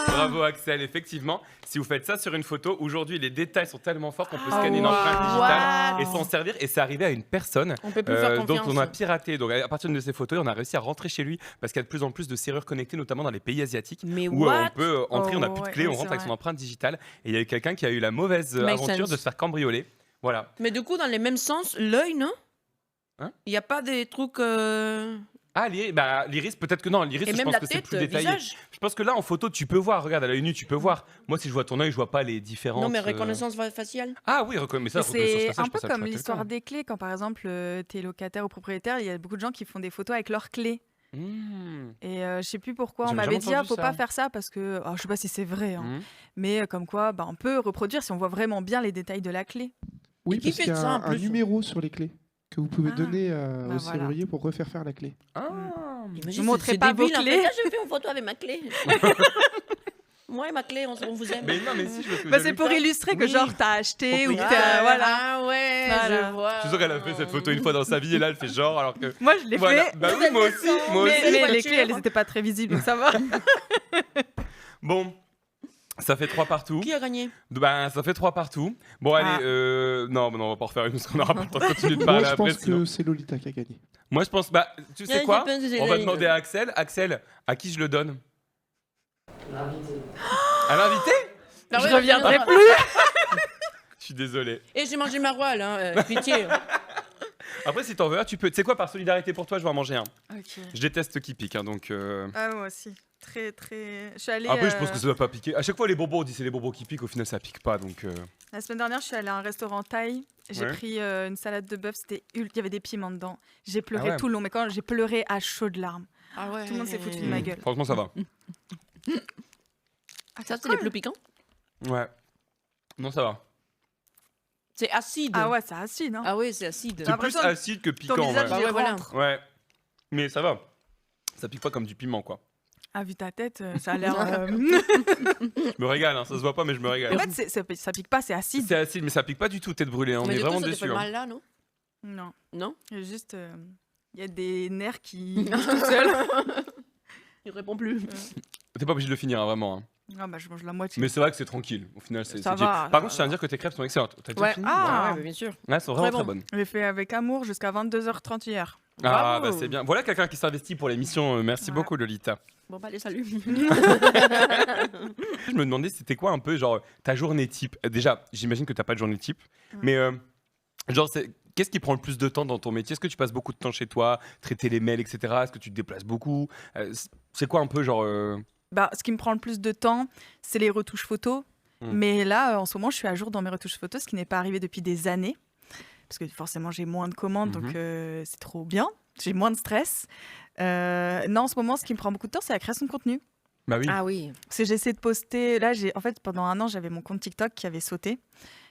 Speaker 1: Bravo Axel, effectivement. Si vous faites ça sur une photo, aujourd'hui les détails sont tellement forts qu'on peut scanner une empreinte digitale et s'en servir. Et c'est arrivé à une personne
Speaker 2: On peut plus faire
Speaker 1: dont
Speaker 2: confiance.
Speaker 1: on a piraté. Donc à partir de ces photos, on a réussi à rentrer chez lui parce qu'il y a de plus en plus de serrures connectées, notamment dans les pays asiatiques.
Speaker 2: Mais
Speaker 1: Où
Speaker 2: what?
Speaker 1: on peut entrer, on n'a
Speaker 3: Oh,
Speaker 1: plus de
Speaker 3: ouais,
Speaker 1: clé,
Speaker 3: oui,
Speaker 1: on rentre
Speaker 3: c'est
Speaker 1: avec son
Speaker 3: vrai.
Speaker 1: empreinte digitale. Et il y a eu quelqu'un qui a eu la mauvaise
Speaker 2: Makes
Speaker 1: aventure
Speaker 2: sense.
Speaker 1: de se faire cambrioler. Voilà.
Speaker 2: Mais du coup, dans les mêmes sens, l'œil, non?
Speaker 1: Hein?
Speaker 2: Il n'y a pas des trucs...
Speaker 1: Ah, l'iris, peut-être que non. L'iris,
Speaker 2: Et
Speaker 1: je
Speaker 2: même
Speaker 1: pense
Speaker 2: la
Speaker 1: que c'est
Speaker 2: tête,
Speaker 1: plus détaillé.
Speaker 2: visage?
Speaker 1: Je pense que là, en photo, tu peux voir. Regarde, à l'œil nu, tu peux voir. Moi, si je vois ton œil, je vois pas les différences.
Speaker 2: Non, mais reconnaissance faciale.
Speaker 1: Ah oui, mais ça,
Speaker 3: Mais
Speaker 1: reconnaissance
Speaker 3: c'est
Speaker 1: faciale,
Speaker 3: un
Speaker 1: je
Speaker 3: peu
Speaker 1: pense que ça
Speaker 3: comme
Speaker 1: le ferait
Speaker 3: l'histoire
Speaker 1: tout
Speaker 3: des clés, quand par exemple t'es locataire ou propriétaire, il y a beaucoup de gens qui font des photos avec leurs clés.
Speaker 1: le temps. Mmh.
Speaker 3: Et je sais plus pourquoi, on
Speaker 1: J'avais
Speaker 3: m'avait
Speaker 1: jamais
Speaker 3: dit, ah,
Speaker 1: entendu
Speaker 3: faut
Speaker 1: ça.
Speaker 3: pas faire ça parce que, je sais pas si c'est vrai, hein,
Speaker 1: Mmh.
Speaker 3: mais comme quoi, on peut reproduire si on voit vraiment bien les détails de la clé.
Speaker 11: Oui,
Speaker 2: Et qui
Speaker 11: parce
Speaker 2: fait
Speaker 11: qu'il y a
Speaker 2: ça, en
Speaker 11: un
Speaker 2: plus?
Speaker 11: numéro sur les clés que vous pouvez
Speaker 3: Ah,
Speaker 11: donner
Speaker 3: bah
Speaker 11: au
Speaker 3: voilà.
Speaker 11: serrurier pour refaire faire la clé.
Speaker 1: Ah.
Speaker 3: Ne montrez pas vos
Speaker 2: débile, en
Speaker 3: clés.
Speaker 2: fait. Ah, je fais une photo avec ma clé. Moi et ma clé, on vous aime.
Speaker 1: Mais non, mais si, je vois ce que
Speaker 3: Bah,
Speaker 1: vous
Speaker 3: c'est
Speaker 1: avez
Speaker 3: pour
Speaker 1: fait.
Speaker 3: illustrer que
Speaker 1: Oui.
Speaker 3: genre t'as acheté ou que
Speaker 1: Ah,
Speaker 3: t'as... Voilà.
Speaker 2: Ah ouais,
Speaker 3: Voilà.
Speaker 2: je vois.
Speaker 1: Je suis sûr qu'elle a fait cette photo une fois dans sa vie et là, elle fait genre alors que.
Speaker 3: Moi je l'ai
Speaker 1: Voilà.
Speaker 3: fait,
Speaker 1: Bah oui, moi aussi. Moi
Speaker 3: mais,
Speaker 1: aussi.
Speaker 3: mais les
Speaker 2: voiture.
Speaker 3: clés elles étaient pas très visibles donc ça va.
Speaker 1: Bon. Ça fait 3 partout.
Speaker 2: Qui a gagné?
Speaker 1: Ben, ça fait 3 partout. Bon, allez,
Speaker 3: Ah.
Speaker 1: non, on va pas refaire une parce qu'on n'aura pas le temps de continuer de
Speaker 11: Moi,
Speaker 1: parler
Speaker 11: je
Speaker 1: après.
Speaker 11: pense
Speaker 1: sinon.
Speaker 11: que c'est Lolita qui a gagné.
Speaker 1: Moi, je pense, tu sais
Speaker 2: Ouais,
Speaker 1: quoi?
Speaker 2: je pense que c'est
Speaker 1: On va
Speaker 2: la-
Speaker 1: demander à Axel. Axel, à qui je le donne?
Speaker 12: L'invité.
Speaker 1: À l'invité?
Speaker 2: Ah
Speaker 3: Je
Speaker 2: ouais,
Speaker 3: reviendrai
Speaker 2: non,
Speaker 3: plus.
Speaker 1: Je suis désolé.
Speaker 2: Et j'ai mangé ma roile, hein, pitié.
Speaker 1: Après, si t'en veux un, tu peux. Tu sais quoi, par solidarité pour toi, je vais en manger un.
Speaker 3: Ok.
Speaker 1: Je déteste ce qui pique, hein, donc.
Speaker 3: Ah moi aussi, très très... Je suis allée...
Speaker 1: Après, je pense que ça doit pas piquer. À chaque fois, les bonbons, on dit c'est les bonbons qui piquent, au final, ça pique pas, donc.
Speaker 3: La semaine dernière, je suis allée à un restaurant thaï. J'ai
Speaker 1: Ouais.
Speaker 3: pris une salade de bœuf. Il y avait des piments dedans. J'ai pleuré
Speaker 1: ouais.
Speaker 3: tout le long. Mais quand j'ai pleuré à chaudes larmes.
Speaker 2: Ah ouais.
Speaker 3: Tout le monde s'est foutu de ma gueule.
Speaker 1: Franchement, ça va.
Speaker 2: Ça, c'est les plus piquants.
Speaker 1: Ouais. Non, ça va.
Speaker 2: C'est acide.
Speaker 3: Ah ouais, c'est acide. Hein.
Speaker 2: Ah ouais, c'est acide.
Speaker 1: C'est plus acide que piquant.
Speaker 3: Ton visage,
Speaker 1: ouais.
Speaker 3: il
Speaker 2: ouais, voilà.
Speaker 3: rentre.
Speaker 1: Ouais. Mais ça va. Ça pique pas comme du piment, quoi.
Speaker 3: Ah, vu ta tête, ça a l'air.
Speaker 1: Je me régale, hein. Ça se voit pas, mais je me régale.
Speaker 3: En fait, ça pique pas, c'est acide.
Speaker 1: C'est acide, mais ça pique pas du tout, tête brûlée. On
Speaker 2: Mais
Speaker 1: est
Speaker 2: du coup,
Speaker 1: vraiment
Speaker 2: ça te
Speaker 1: déçus.
Speaker 2: fait
Speaker 1: hein.
Speaker 2: mal là, non?
Speaker 3: Non.
Speaker 2: Non?
Speaker 3: Il y a juste. Il y a des nerfs qui bougent tout seuls.
Speaker 2: Il répond plus.
Speaker 1: T'es pas obligé de le finir, hein, vraiment. hein.
Speaker 3: Ah, bah, je mange la moitié.
Speaker 1: Mais c'est vrai que c'est tranquille. Au final, c'est
Speaker 3: Ça
Speaker 1: chill.
Speaker 3: va,
Speaker 1: Par contre, je tiens à dire que tes crêpes sont excellentes. T'as déjà
Speaker 2: Ouais.
Speaker 1: fini
Speaker 3: Ah.
Speaker 2: Ouais, bien sûr.
Speaker 1: Ouais, elles sont vraiment
Speaker 2: Très
Speaker 1: très
Speaker 2: bon.
Speaker 1: bonnes.
Speaker 3: J'ai fait avec amour jusqu'à 22h30 hier.
Speaker 1: Ah,
Speaker 2: Bravo.
Speaker 1: bah c'est bien. Voilà quelqu'un qui s'investit pour l'émission. Merci
Speaker 3: Ouais.
Speaker 1: beaucoup, Lolita.
Speaker 2: Bon, bah, allez, salut.
Speaker 1: Je me demandais, c'était quoi un peu, genre, ta journée type. Déjà, j'imagine que t'as pas de journée type. Mais, genre, qu'est-ce qui prend le plus de temps dans ton métier? Est-ce que tu passes beaucoup de temps chez toi, traiter les mails, etc. Est-ce que tu te déplaces beaucoup? C'est quoi un peu, genre.
Speaker 3: Bah, ce qui me prend le plus de temps, c'est les retouches photos. Mais là, en ce moment, je suis à jour dans mes retouches photos, ce qui n'est pas arrivé depuis des années. Parce que forcément, j'ai moins de commandes, donc c'est trop bien. J'ai moins de stress. Non, en ce moment, ce qui me prend beaucoup de temps, c'est la création de contenu.
Speaker 1: Bah oui.
Speaker 2: Ah oui.
Speaker 3: Parce que j'essaie de poster. Là, en fait, pendant un an, j'avais mon compte TikTok qui avait sauté.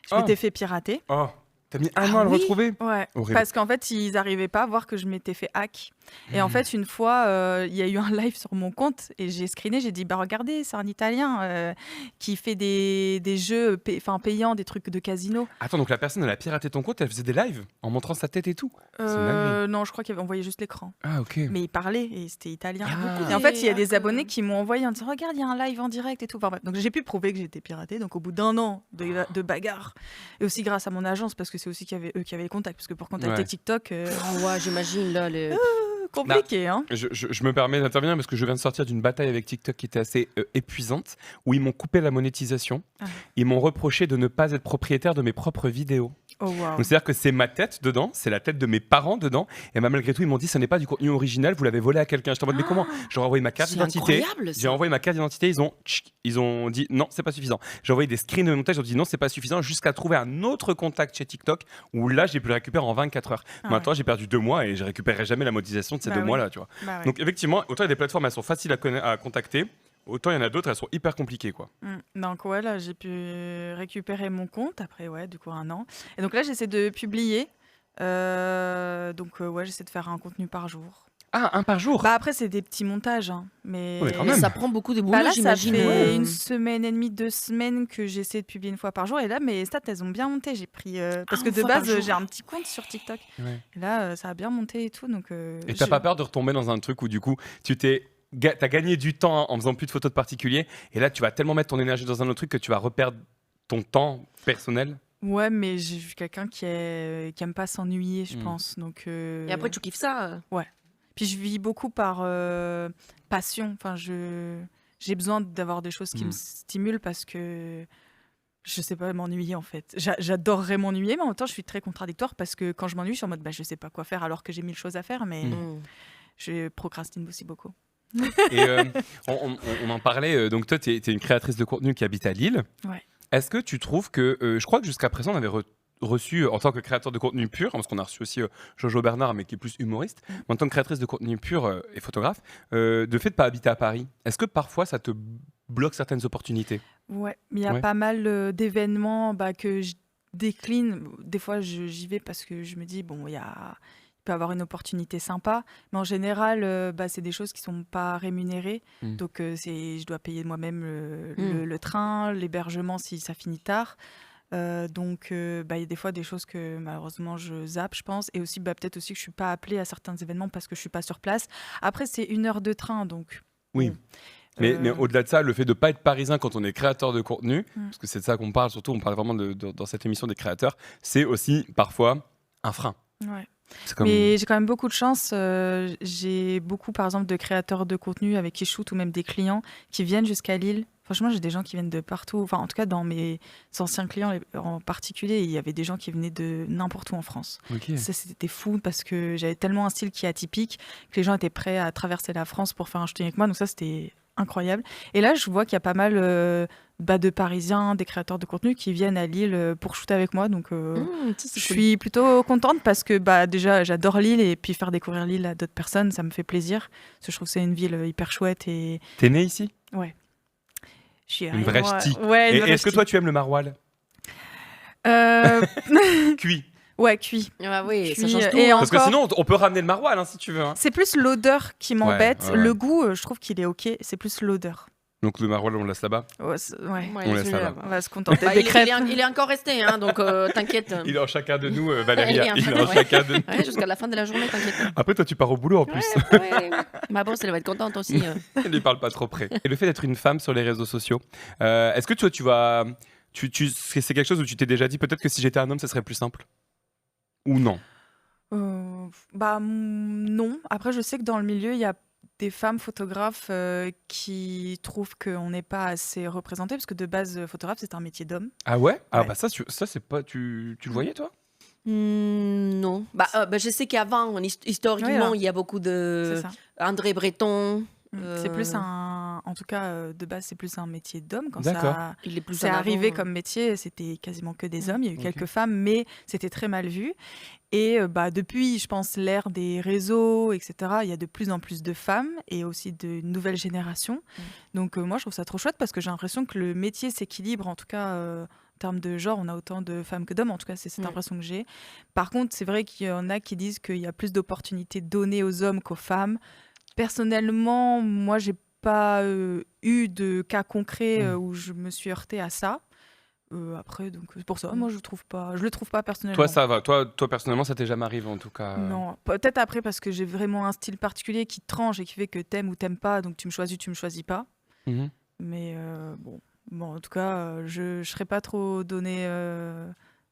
Speaker 3: Je
Speaker 1: Oh.
Speaker 3: m'étais fait pirater.
Speaker 1: Oh, t'as mis un an à le
Speaker 2: oui
Speaker 1: retrouver?
Speaker 3: Ouais,
Speaker 1: Horrible.
Speaker 3: parce qu'en fait, ils n'arrivaient pas à voir que je m'étais fait hack. Et en fait, une fois, il y a eu un live sur mon compte et j'ai screené, j'ai dit, bah regardez, c'est un Italien qui fait des jeux payants, des trucs de casino.
Speaker 1: Attends, donc la personne, elle a piraté ton compte, elle faisait des lives en montrant sa tête et tout? C'est une dinguerie.
Speaker 3: Non, je crois qu'il avait envoyé juste l'écran.
Speaker 1: Ah, ok.
Speaker 3: Mais il parlait et c'était italien.
Speaker 1: Ah.
Speaker 3: Et en fait, il y a des abonnés qui m'ont envoyé en disant, regarde, il y a un live en direct et tout. Enfin, bref. Donc j'ai pu prouver que j'étais piratée. Donc au bout d'un an de bagarre, et aussi grâce à mon agence, parce que c'est aussi eux qui avaient les contacts. Parce que pour contacter
Speaker 1: Ouais.
Speaker 3: TikTok,
Speaker 2: Ouais, j'imagine, là, les...
Speaker 3: compliqué. Hein.
Speaker 1: Je me permets d'intervenir parce que je viens de sortir d'une bataille avec TikTok qui était assez épuisante, où ils m'ont coupé la monétisation.
Speaker 3: Ah.
Speaker 1: Ils m'ont reproché de ne pas être propriétaire de mes propres vidéos.
Speaker 3: Oh, wow.
Speaker 1: Donc c'est-à-dire que c'est ma tête dedans, c'est la tête de mes parents dedans, et malgré tout ils m'ont dit ce n'est pas du contenu original, vous l'avez volé à quelqu'un. J'étais en mode mais comment? J'ai envoyé ma carte
Speaker 2: C'est
Speaker 1: d'identité.
Speaker 2: incroyable, ça.
Speaker 1: J'ai envoyé ma carte d'identité, ils ont dit non c'est pas suffisant. J'ai envoyé des screens de montage, ils ont dit non c'est pas suffisant, jusqu'à trouver un autre contact chez TikTok où là j'ai pu le récupérer en 24 heures.
Speaker 3: Ah
Speaker 1: Maintenant j'ai perdu 2 mois et je récupérerai jamais la monétisation de ces
Speaker 3: Bah
Speaker 1: 2
Speaker 3: oui.
Speaker 1: mois là, tu vois.
Speaker 3: Bah ouais.
Speaker 1: Donc effectivement, autant il y a des plateformes elles sont faciles à contacter, autant il y en a d'autres elles sont hyper compliquées quoi.
Speaker 3: Donc ouais, là j'ai pu récupérer mon compte après du coup un an. Et donc là j'essaie de publier. Ouais, j'essaie de faire un contenu par jour.
Speaker 1: Ah, un par jour?
Speaker 3: Bah après c'est des petits montages, hein, mais
Speaker 1: Ouais, quand
Speaker 2: Mais
Speaker 1: même.
Speaker 2: ça prend beaucoup de boulot,
Speaker 3: Bah là ça
Speaker 2: j'imagine.
Speaker 3: fait une semaine et demie, 2 semaines que j'essaie de publier une fois par jour et là mes stats elles ont bien monté. J'ai pris parce que
Speaker 2: une
Speaker 3: de
Speaker 2: fois par
Speaker 3: base
Speaker 2: jour.
Speaker 3: j'ai un petit compte sur TikTok.
Speaker 1: Ouais.
Speaker 3: Et là ça a bien monté et tout donc.
Speaker 1: Et t'as pas peur de retomber dans un truc où du coup t'as gagné du temps en faisant plus de photos de particuliers et là tu vas tellement mettre ton énergie dans un autre truc que tu vas reperdre ton temps personnel?
Speaker 3: Ouais, mais j'ai vu quelqu'un qui aime pas s'ennuyer, je pense. Donc.
Speaker 2: Et après tu kiffes ça?
Speaker 3: Ouais. Puis je vis beaucoup par passion. Enfin, j'ai besoin d'avoir des choses qui me stimulent parce que je sais pas m'ennuyer en fait. J'adorerais m'ennuyer, mais en même temps, je suis très contradictoire parce que quand je m'ennuie, je suis en mode je sais pas quoi faire alors que j'ai 1000 choses à faire, mais je procrastine aussi beaucoup.
Speaker 1: Et on en parlait, donc toi, tu es une créatrice de contenu qui habite à Lille.
Speaker 3: Ouais.
Speaker 1: Est-ce que tu trouves que, je crois que jusqu'à présent, on avait reçu, en tant que créateur de contenu pur, parce qu'on a reçu aussi Jojo Bernard, mais qui est plus humoriste, mais en tant que créatrice de contenu pur et photographe, de fait de ne pas habiter à Paris, est-ce que parfois ça te bloque certaines opportunités?
Speaker 3: Ouais, mais il y a pas mal d'événements que je décline. Des fois, j'y vais parce que je me dis, bon, il peut y avoir une opportunité sympa, mais en général, c'est des choses qui sont pas rémunérées. Donc, je dois payer moi-même le train, l'hébergement si ça finit tard. Donc, il y a des fois des choses que malheureusement je zappe, je pense. Et aussi, peut-être aussi que je suis pas appelée à certains événements parce que je suis pas sur place. Après, c'est 1 heure de train, donc.
Speaker 1: Oui. Mais au-delà de ça, le fait de ne pas être parisien quand on est créateur de contenu, parce que c'est de ça qu'on parle, surtout on parle vraiment dans cette émission des créateurs, c'est aussi parfois un frein.
Speaker 3: Ouais.
Speaker 1: Comme...
Speaker 3: Mais j'ai quand même beaucoup de chance. J'ai beaucoup, par exemple, de créateurs de contenu avec qui je shoot ou même des clients qui viennent jusqu'à Lille. Franchement, j'ai des gens qui viennent de partout. Enfin, en tout cas, dans mes anciens clients en particulier, il y avait des gens qui venaient de n'importe où en France.
Speaker 1: Okay.
Speaker 3: Ça, c'était fou parce que j'avais tellement un style qui est atypique que les gens étaient prêts à traverser la France pour faire un shooting avec moi. Donc ça, c'était incroyable. Et là, je vois qu'il y a pas mal de Parisiens, des créateurs de contenu qui viennent à Lille pour shooter avec moi. Donc,
Speaker 2: ça, c'est
Speaker 3: je
Speaker 2: cool.
Speaker 3: suis plutôt contente parce que déjà, j'adore Lille et puis faire découvrir Lille à d'autres personnes, ça me fait plaisir. Parce que je trouve que c'est une ville hyper chouette. Et...
Speaker 1: T'es née ici?
Speaker 3: Ouais. Je suis
Speaker 1: Une vraie ch'ti.
Speaker 3: Ouais,
Speaker 1: Et est-ce que toi, tu aimes le maroilles? Cuit.
Speaker 3: Ouais, cuit.
Speaker 2: Ah oui, ça
Speaker 3: Cuit,
Speaker 2: change tout.
Speaker 3: et
Speaker 1: Parce que
Speaker 3: encore-
Speaker 1: sinon, on peut ramener le maroilles si tu veux. hein.
Speaker 3: C'est plus l'odeur qui m'embête.
Speaker 1: Ouais, ouais, ouais.
Speaker 3: Le goût, je trouve qu'il est ok. C'est plus l'odeur.
Speaker 1: Donc le maroilles, on le laisse là-bas.
Speaker 3: Ouais.
Speaker 2: Ouais,
Speaker 1: On laisse
Speaker 2: celui-là.
Speaker 1: là-bas.
Speaker 3: On va se contenter
Speaker 2: Bah,
Speaker 3: des
Speaker 2: il,
Speaker 3: crêpes.
Speaker 2: il est encore resté, hein, donc t'inquiète.
Speaker 1: Il est en chacun de nous, Valérie. Il est en
Speaker 2: Ouais.
Speaker 1: chacun de nous.
Speaker 2: Ouais, jusqu'à la fin de la journée, t'inquiète.
Speaker 1: Après, toi, tu pars au boulot en plus.
Speaker 2: Ouais. Ma boss, elle va être contente aussi.
Speaker 1: Elle ne parle pas trop près. Et le fait d'être une femme sur les réseaux sociaux, est-ce que toi, tu vas. C'est quelque chose où tu t'es déjà dit peut-être que si j'étais un homme, ça serait plus simple? Ou non?
Speaker 3: Non. Après, je sais que dans le milieu, il y a des femmes photographes qui trouvent qu'on n'est pas assez représenté parce que de base, photographe, c'est un métier d'homme.
Speaker 1: Ah ouais? Ah
Speaker 3: Ouais.
Speaker 1: bah ça c'est pas. Tu le voyais, toi?
Speaker 2: Non. Je sais qu'avant, historiquement,
Speaker 3: Ouais,
Speaker 2: il y a beaucoup de
Speaker 3: C'est ça.
Speaker 2: André Breton.
Speaker 3: C'est plus en tout cas, de base, c'est plus un métier d'homme. Quand
Speaker 1: D'accord.
Speaker 2: Il est plus
Speaker 3: c'est
Speaker 2: en avant,
Speaker 3: arrivé
Speaker 2: hein.
Speaker 3: comme métier, c'était quasiment que des hommes. Il y a eu
Speaker 1: Ok.
Speaker 3: quelques femmes, mais c'était très mal vu. Et depuis, je pense, l'ère des réseaux, etc., il y a de plus en plus de femmes et aussi de nouvelles générations. Donc moi, je trouve ça trop chouette parce que j'ai l'impression que le métier s'équilibre, en tout cas en termes de genre, on a autant de femmes que d'hommes. En tout cas, c'est cette impression que j'ai. Par contre, c'est vrai qu'il y en a qui disent qu'il y a plus d'opportunités données aux hommes qu'aux femmes. Personnellement, moi, j'ai pas eu de cas concret où je me suis heurtée à ça. Après, donc c'est pour ça, moi je le trouve pas personnellement.
Speaker 1: Toi, ça va. Toi, personnellement, ça t'est jamais arrivé en tout cas.
Speaker 3: Non, peut-être après parce que j'ai vraiment un style particulier qui tranche et qui fait que t'aimes ou t'aimes pas, donc tu me choisis pas.
Speaker 1: Mhm.
Speaker 3: Mais bon, en tout cas, je serais pas trop donné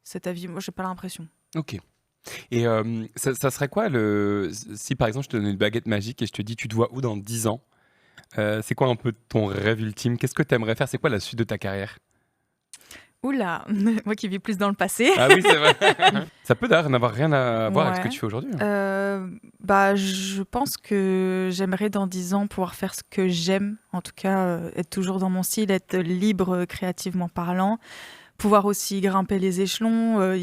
Speaker 3: cet avis. Moi, j'ai pas l'impression.
Speaker 1: Ok. Et ça serait quoi si par exemple je te donne une baguette magique et je te dis tu te vois où dans 10 ans? C'est quoi un peu ton rêve ultime? Qu'est-ce que tu aimerais faire? C'est quoi la suite de ta carrière?
Speaker 3: Oula, moi qui vis plus dans le passé.
Speaker 1: Ah oui, c'est vrai. Ça peut d'ailleurs n'avoir rien à voir avec ce que
Speaker 3: Ouais.
Speaker 1: tu fais aujourd'hui.
Speaker 3: Je pense que j'aimerais dans 10 ans pouvoir faire ce que j'aime, en tout cas être toujours dans mon style, être libre créativement parlant, pouvoir aussi grimper les échelons.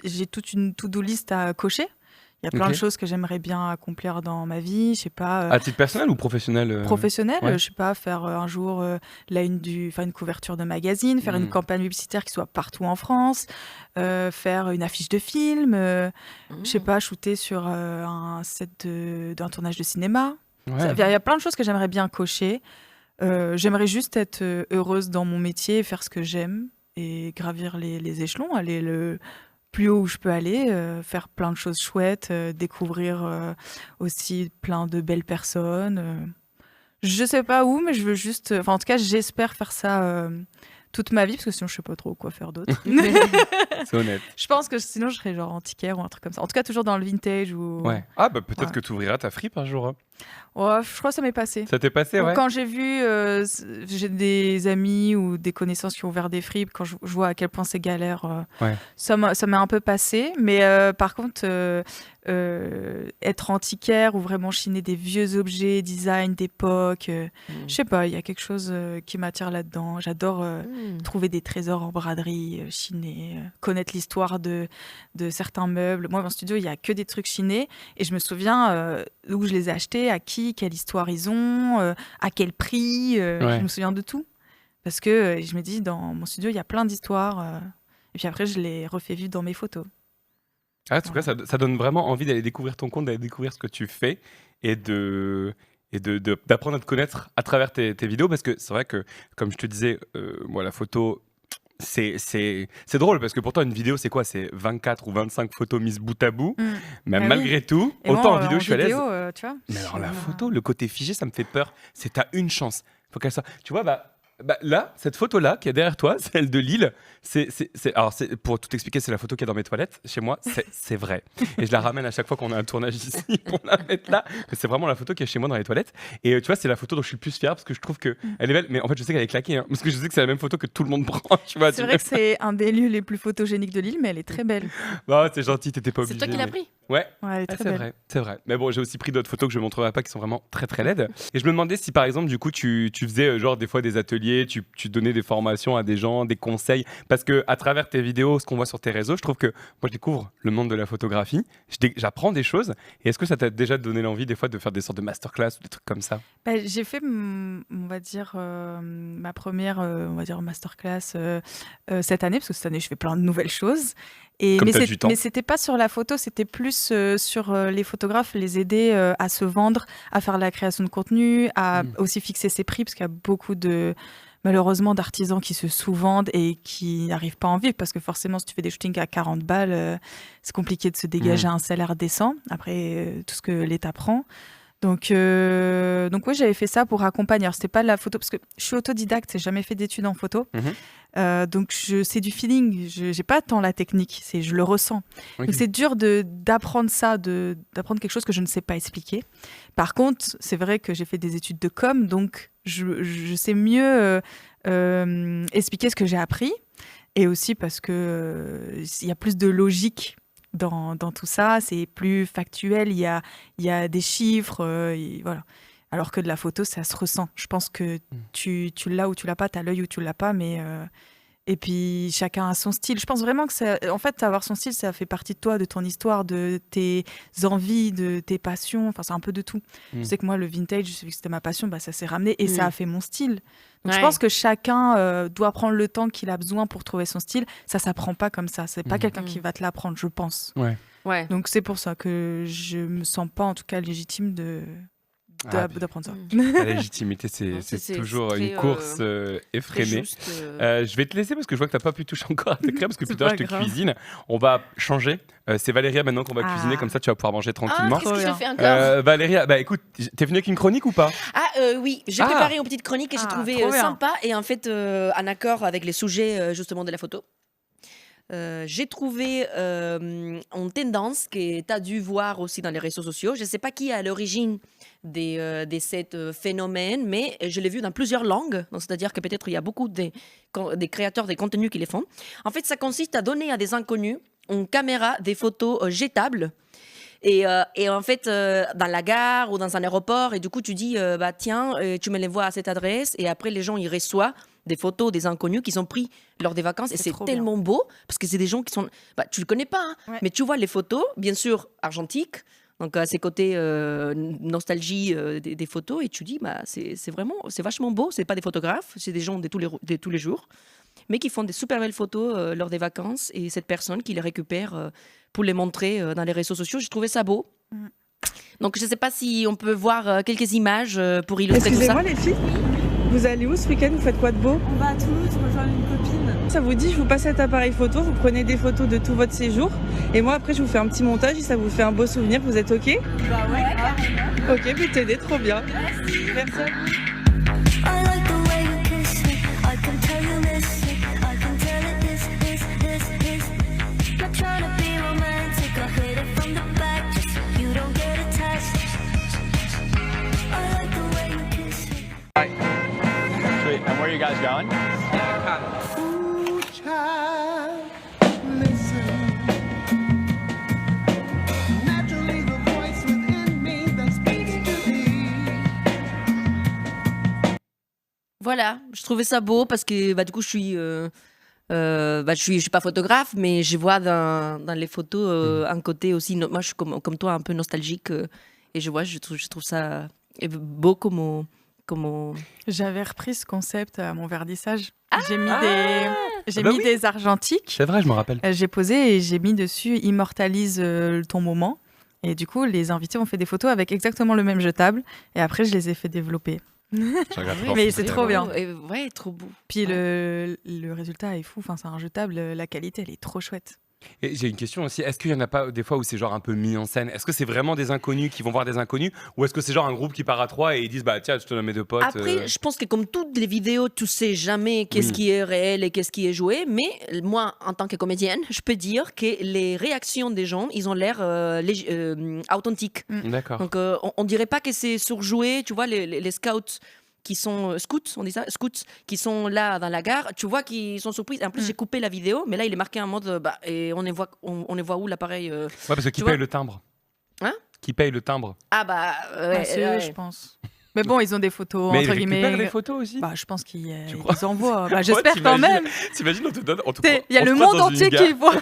Speaker 3: J'ai toute une to-do list à cocher. Il y a plein
Speaker 1: Ok.
Speaker 3: de choses que j'aimerais bien accomplir dans ma vie. Je sais pas.
Speaker 1: À titre personnel ou professionnel?
Speaker 3: Professionnel,
Speaker 1: Ouais.
Speaker 3: je sais pas, faire un jour une couverture de magazine, faire une campagne publicitaire qui soit partout en France, faire une affiche de film, je sais pas, shooter sur un set d'un tournage de cinéma.
Speaker 1: Ouais.
Speaker 3: Il y a plein de choses que j'aimerais bien cocher. J'aimerais juste être heureuse dans mon métier, faire ce que j'aime et gravir les échelons, aller le plus haut où je peux aller, faire plein de choses chouettes, découvrir aussi plein de belles personnes. Je sais pas où, mais je veux juste... en tout cas, j'espère faire ça toute ma vie, parce que sinon, je sais pas trop quoi faire d'autre.
Speaker 1: C'est honnête.
Speaker 3: Je pense que sinon, je serais genre antiquaire ou un truc comme ça. En tout cas, toujours dans le vintage ou...
Speaker 1: Ouais. Ah bah peut-être
Speaker 3: Ouais.
Speaker 1: que tu ouvriras ta fripe un jour. hein.
Speaker 3: Ouais, je crois que ça m'est passé.
Speaker 1: Ça t'est passé, ouais?
Speaker 3: Quand j'ai vu, j'ai des amis ou des connaissances qui ont ouvert des fripes, quand je vois à quel point c'est galère,
Speaker 1: Ouais.
Speaker 3: ça m'est un peu passé. Mais par contre, être antiquaire ou vraiment chiner des vieux objets, design d'époque, je sais pas, il y a quelque chose qui m'attire là-dedans. J'adore trouver des trésors en braderie, chiner, connaître l'histoire de certains meubles. Moi, mon studio, il y a que des trucs chinés et je me souviens où je les ai achetés, à qui, quelle histoire ils ont, à quel prix. Je me souviens de tout. Parce que je me dis, dans mon studio, il y a plein d'histoires. Et puis après, je les refais vivre dans mes photos.
Speaker 1: Ah, en tout cas, ça donne vraiment envie d'aller découvrir ton compte, d'aller découvrir ce que tu fais et d'apprendre à te connaître à travers tes vidéos. Parce que c'est vrai que, comme je te disais, moi, la photo, c'est drôle parce que pourtant, une vidéo, c'est quoi? C'est 24 ou 25 photos mises bout à bout. Mais
Speaker 3: Bah
Speaker 1: malgré
Speaker 3: oui.
Speaker 1: tout,
Speaker 3: Et
Speaker 1: autant
Speaker 3: moi,
Speaker 1: en vidéo, je suis à l'aise.
Speaker 3: tu vois,
Speaker 1: Mais alors, la photo, le côté figé, ça me fait peur. C'est t'as une chance. Faut qu'elle soit. Tu vois, là, cette photo-là qui est derrière toi, celle de Lille, pour tout expliquer, c'est la photo qui est dans mes toilettes chez moi. C'est vrai. Et je la ramène à chaque fois qu'on a un tournage ici pour la mettre là. C'est vraiment la photo qui est chez moi dans les toilettes. Et tu vois, c'est la photo dont je suis le plus fier parce que je trouve qu'elle est belle. Mais en fait, je sais qu'elle est claquée. Hein, parce que je sais que c'est la même photo que tout le monde prend. Tu vois,
Speaker 3: c'est vrai que c'est un des lieux les plus photogéniques de Lille, mais elle est très belle.
Speaker 1: Bah, c'est gentil, t'étais pas
Speaker 2: C'est
Speaker 1: obligé.
Speaker 2: toi qui l'as
Speaker 1: mais-
Speaker 2: pris?
Speaker 1: Ouais,
Speaker 3: Ouais, elle est très
Speaker 1: c'est
Speaker 3: belle.
Speaker 1: vrai, c'est vrai. Mais bon, j'ai aussi pris d'autres photos que je ne montrerai pas qui sont vraiment très très laides. Et je me demandais si par exemple, du coup, tu faisais genre des fois des ateliers, tu donnais des formations à des gens, des conseils. Parce que à travers tes vidéos, ce qu'on voit sur tes réseaux, je trouve que moi je découvre le monde de la photographie, j'apprends des choses. Et est-ce que ça t'a déjà donné l'envie des fois de faire des sortes de masterclass ou des trucs comme ça?
Speaker 3: Bah, j'ai fait, on va dire, ma première on va dire masterclass cette année, parce que cette année, je fais plein de nouvelles choses.
Speaker 1: Comme
Speaker 3: Mais
Speaker 1: t'as du temps.
Speaker 3: mais c'était pas sur la photo, c'était plus sur les photographes, les aider à se vendre, à faire la création de contenu, à aussi fixer ses prix, parce qu'il y a beaucoup malheureusement d'artisans qui se sous-vendent et qui n'arrivent pas à en vivre, parce que forcément, si tu fais des shootings à 40 balles, c'est compliqué de se dégager un salaire décent, après tout ce que l'État prend. Donc oui, j'avais fait ça pour accompagner. Alors, c'était pas de la photo, parce que je suis autodidacte, j'ai jamais fait d'études en photo. Donc, c'est du feeling. Je n'ai pas tant la technique, je le ressens.
Speaker 1: Ok.
Speaker 3: Donc, c'est dur d'apprendre ça, d'apprendre quelque chose que je ne sais pas expliquer. Par contre, c'est vrai que j'ai fait des études de com, donc je sais mieux expliquer ce que j'ai appris. Et aussi parce que il y a plus de logique dans tout ça, c'est plus factuel, il y a des chiffres, voilà. Alors que de la photo, ça se ressent. Je pense que tu l'as ou tu l'as pas, tu as l'œil ou tu l'as pas, mais et puis chacun a son style. Je pense vraiment que en fait, avoir son style, ça fait partie de toi, de ton histoire, de tes envies, de tes passions, enfin c'est un peu de tout. Je sais que moi, le vintage, vu que c'était ma passion, bah, ça s'est ramené et ça a fait mon style. Donc je pense que chacun doit prendre le temps qu'il a besoin pour trouver son style. Ça s'apprend pas comme ça. C'est pas quelqu'un qui va te l'apprendre, je pense.
Speaker 1: Ouais.
Speaker 3: Donc c'est pour ça que je me sens pas en tout cas légitime d'apprendre ça.
Speaker 1: La légitimité, c'est toujours
Speaker 2: très,
Speaker 1: une course effrénée.
Speaker 2: juste,
Speaker 1: Je vais te laisser parce que je vois que tu n'as pas pu toucher encore à tes crêpes parce que
Speaker 3: C'est
Speaker 1: plus tard
Speaker 3: pas
Speaker 1: je te
Speaker 3: grave.
Speaker 1: cuisine. On va changer. C'est Valéria maintenant qu'on va cuisiner, comme ça tu vas pouvoir manger tranquillement.
Speaker 2: Qu'est-ce que je fais encore
Speaker 1: Valéria, bah écoute, t'es venue avec une chronique ou pas?
Speaker 2: Oui, j'ai préparé une petite chronique que j'ai trouvée
Speaker 3: trop bien.
Speaker 2: sympa et en fait en accord avec les sujets justement de la photo. J'ai trouvé une tendance que tu as dû voir aussi dans les réseaux sociaux. Je ne sais pas qui est à l'origine de ce phénomène, mais je l'ai vu dans plusieurs langues. Donc, c'est-à-dire que peut-être il y a beaucoup des créateurs de contenus qui les font. En fait, ça consiste à donner à des inconnus une caméra, des photos jetables. Et en fait, dans la gare ou dans un aéroport, et du coup, tu dis, bah, tiens, tu me les vois à cette adresse. Et après, les gens, ils reçoivent des photos des inconnus qu'ils ont pris lors des vacances. Et c'est
Speaker 3: trop
Speaker 2: tellement beau, parce que c'est des gens qui sont... Bah, tu ne le connais pas, hein, mais tu vois les photos, bien sûr, argentiques, donc à ces côtés nostalgie des photos, et tu dis, bah, c'est vachement beau. Ce n'est pas des photographes, c'est des gens de tous les jours, mais qui font des super belles photos lors des vacances. Et cette personne qui les récupère pour les montrer dans les réseaux sociaux, j'ai trouvé ça beau. Donc, je ne sais pas si on peut voir quelques images pour illustrer tout ça.
Speaker 13: Excusez-moi les filles, vous allez où ce week-end? Vous faites quoi de beau?
Speaker 14: On va à Toulouse rejoindre une copine.
Speaker 13: Ça vous dit, je vous passe cet appareil photo, vous prenez des photos de tout votre séjour et moi après je vous fais un petit montage et ça vous fait un beau souvenir, vous êtes ok?
Speaker 14: Bah ouais, carrément.
Speaker 13: Ok, vous t'aidez, trop bien. Merci à vous.
Speaker 15: I like the way you kiss me. I can tell you miss it. I can tell it this. Not trying to be romantic. I hit it from the back just so you don't get attached. I like the way you kiss me.
Speaker 16: Sweet. And where are you guys going?
Speaker 11: Ooh, child, listen. Naturally, the voice within me that speaks to thee.
Speaker 2: Voilà, je trouvais ça beau parce que bah, du coup, je suis pas photographe, mais je vois dans les photos un côté aussi. Moi, je suis comme toi, un peu nostalgique. Et je trouve ça beau comme.
Speaker 3: J'avais repris ce concept à mon vernissage. J'ai
Speaker 1: Bah
Speaker 3: mis
Speaker 1: oui.
Speaker 3: des argentiques.
Speaker 1: C'est vrai, je me rappelle.
Speaker 3: J'ai posé et j'ai mis dessus immortalise ton moment. Et du coup, les invités ont fait des photos avec exactement le même jetable. Et après, je les ai fait développer. Mais c'est trop bien.
Speaker 2: Ouais, trop beau.
Speaker 3: Puis le résultat est fou. Enfin, c'est un jetable. La qualité, elle est trop chouette.
Speaker 1: Et j'ai une question aussi, est-ce qu'il y en a pas des fois où c'est genre un peu mis en scène? Est-ce que c'est vraiment des inconnus qui vont voir des inconnus? Ou est-ce que c'est genre un groupe qui part à trois et ils disent, bah tiens, je te donne mes deux potes
Speaker 2: Après, je pense que comme toutes les vidéos, tu sais jamais qu'est-ce qui est réel et qu'est-ce qui est joué. Mais moi, en tant que comédienne, je peux dire que les réactions des gens, ils ont l'air authentiques.
Speaker 1: D'accord.
Speaker 2: Donc, on dirait pas que c'est surjoué. Tu vois, les scouts qui sont scouts, on dit ça, scouts, qui sont là dans la gare. Tu vois qu'ils sont surpris. En plus, j'ai coupé la vidéo, mais là, il est marqué en mode, et on les voit où l'appareil
Speaker 1: Ouais, parce que qui
Speaker 2: tu
Speaker 1: paye
Speaker 2: vois
Speaker 1: le timbre?
Speaker 2: Hein?
Speaker 1: Qui paye le timbre?
Speaker 2: Ah bah, ouais,
Speaker 3: C'est eux, je pense. Mais bon, ils ont des photos,
Speaker 1: Mais
Speaker 3: entre
Speaker 1: ils récupèrent
Speaker 3: guillemets.
Speaker 1: les photos aussi?
Speaker 3: Bah, je pense qu'ils
Speaker 1: crois
Speaker 3: ils envoient. Bah,
Speaker 1: Ouais,
Speaker 3: j'espère quand même.
Speaker 1: T'imagines, on te donne.
Speaker 3: Il y a le monde entier qui voit.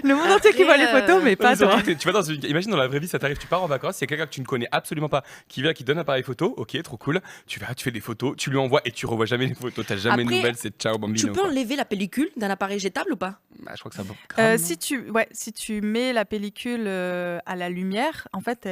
Speaker 3: Le monde entier qui voit les photos, mais pas toi.
Speaker 1: Tu vas dans une. Imagine dans la vraie vie, ça t'arrive, tu pars en vacances, il y a quelqu'un que tu ne connais absolument pas qui vient, qui donne un appareil photo, ok, trop cool. Tu vas, tu fais des photos, tu lui envoies et tu revois jamais les photos, t'as jamais de
Speaker 2: Après,
Speaker 1: nouvelles, c'est ciao bambino.
Speaker 2: Tu peux
Speaker 1: quoi.
Speaker 2: enlever la pellicule d'un appareil jetable ou pas?
Speaker 1: Bah, je crois que ça va.
Speaker 3: Si tu mets la pellicule à la lumière, en fait,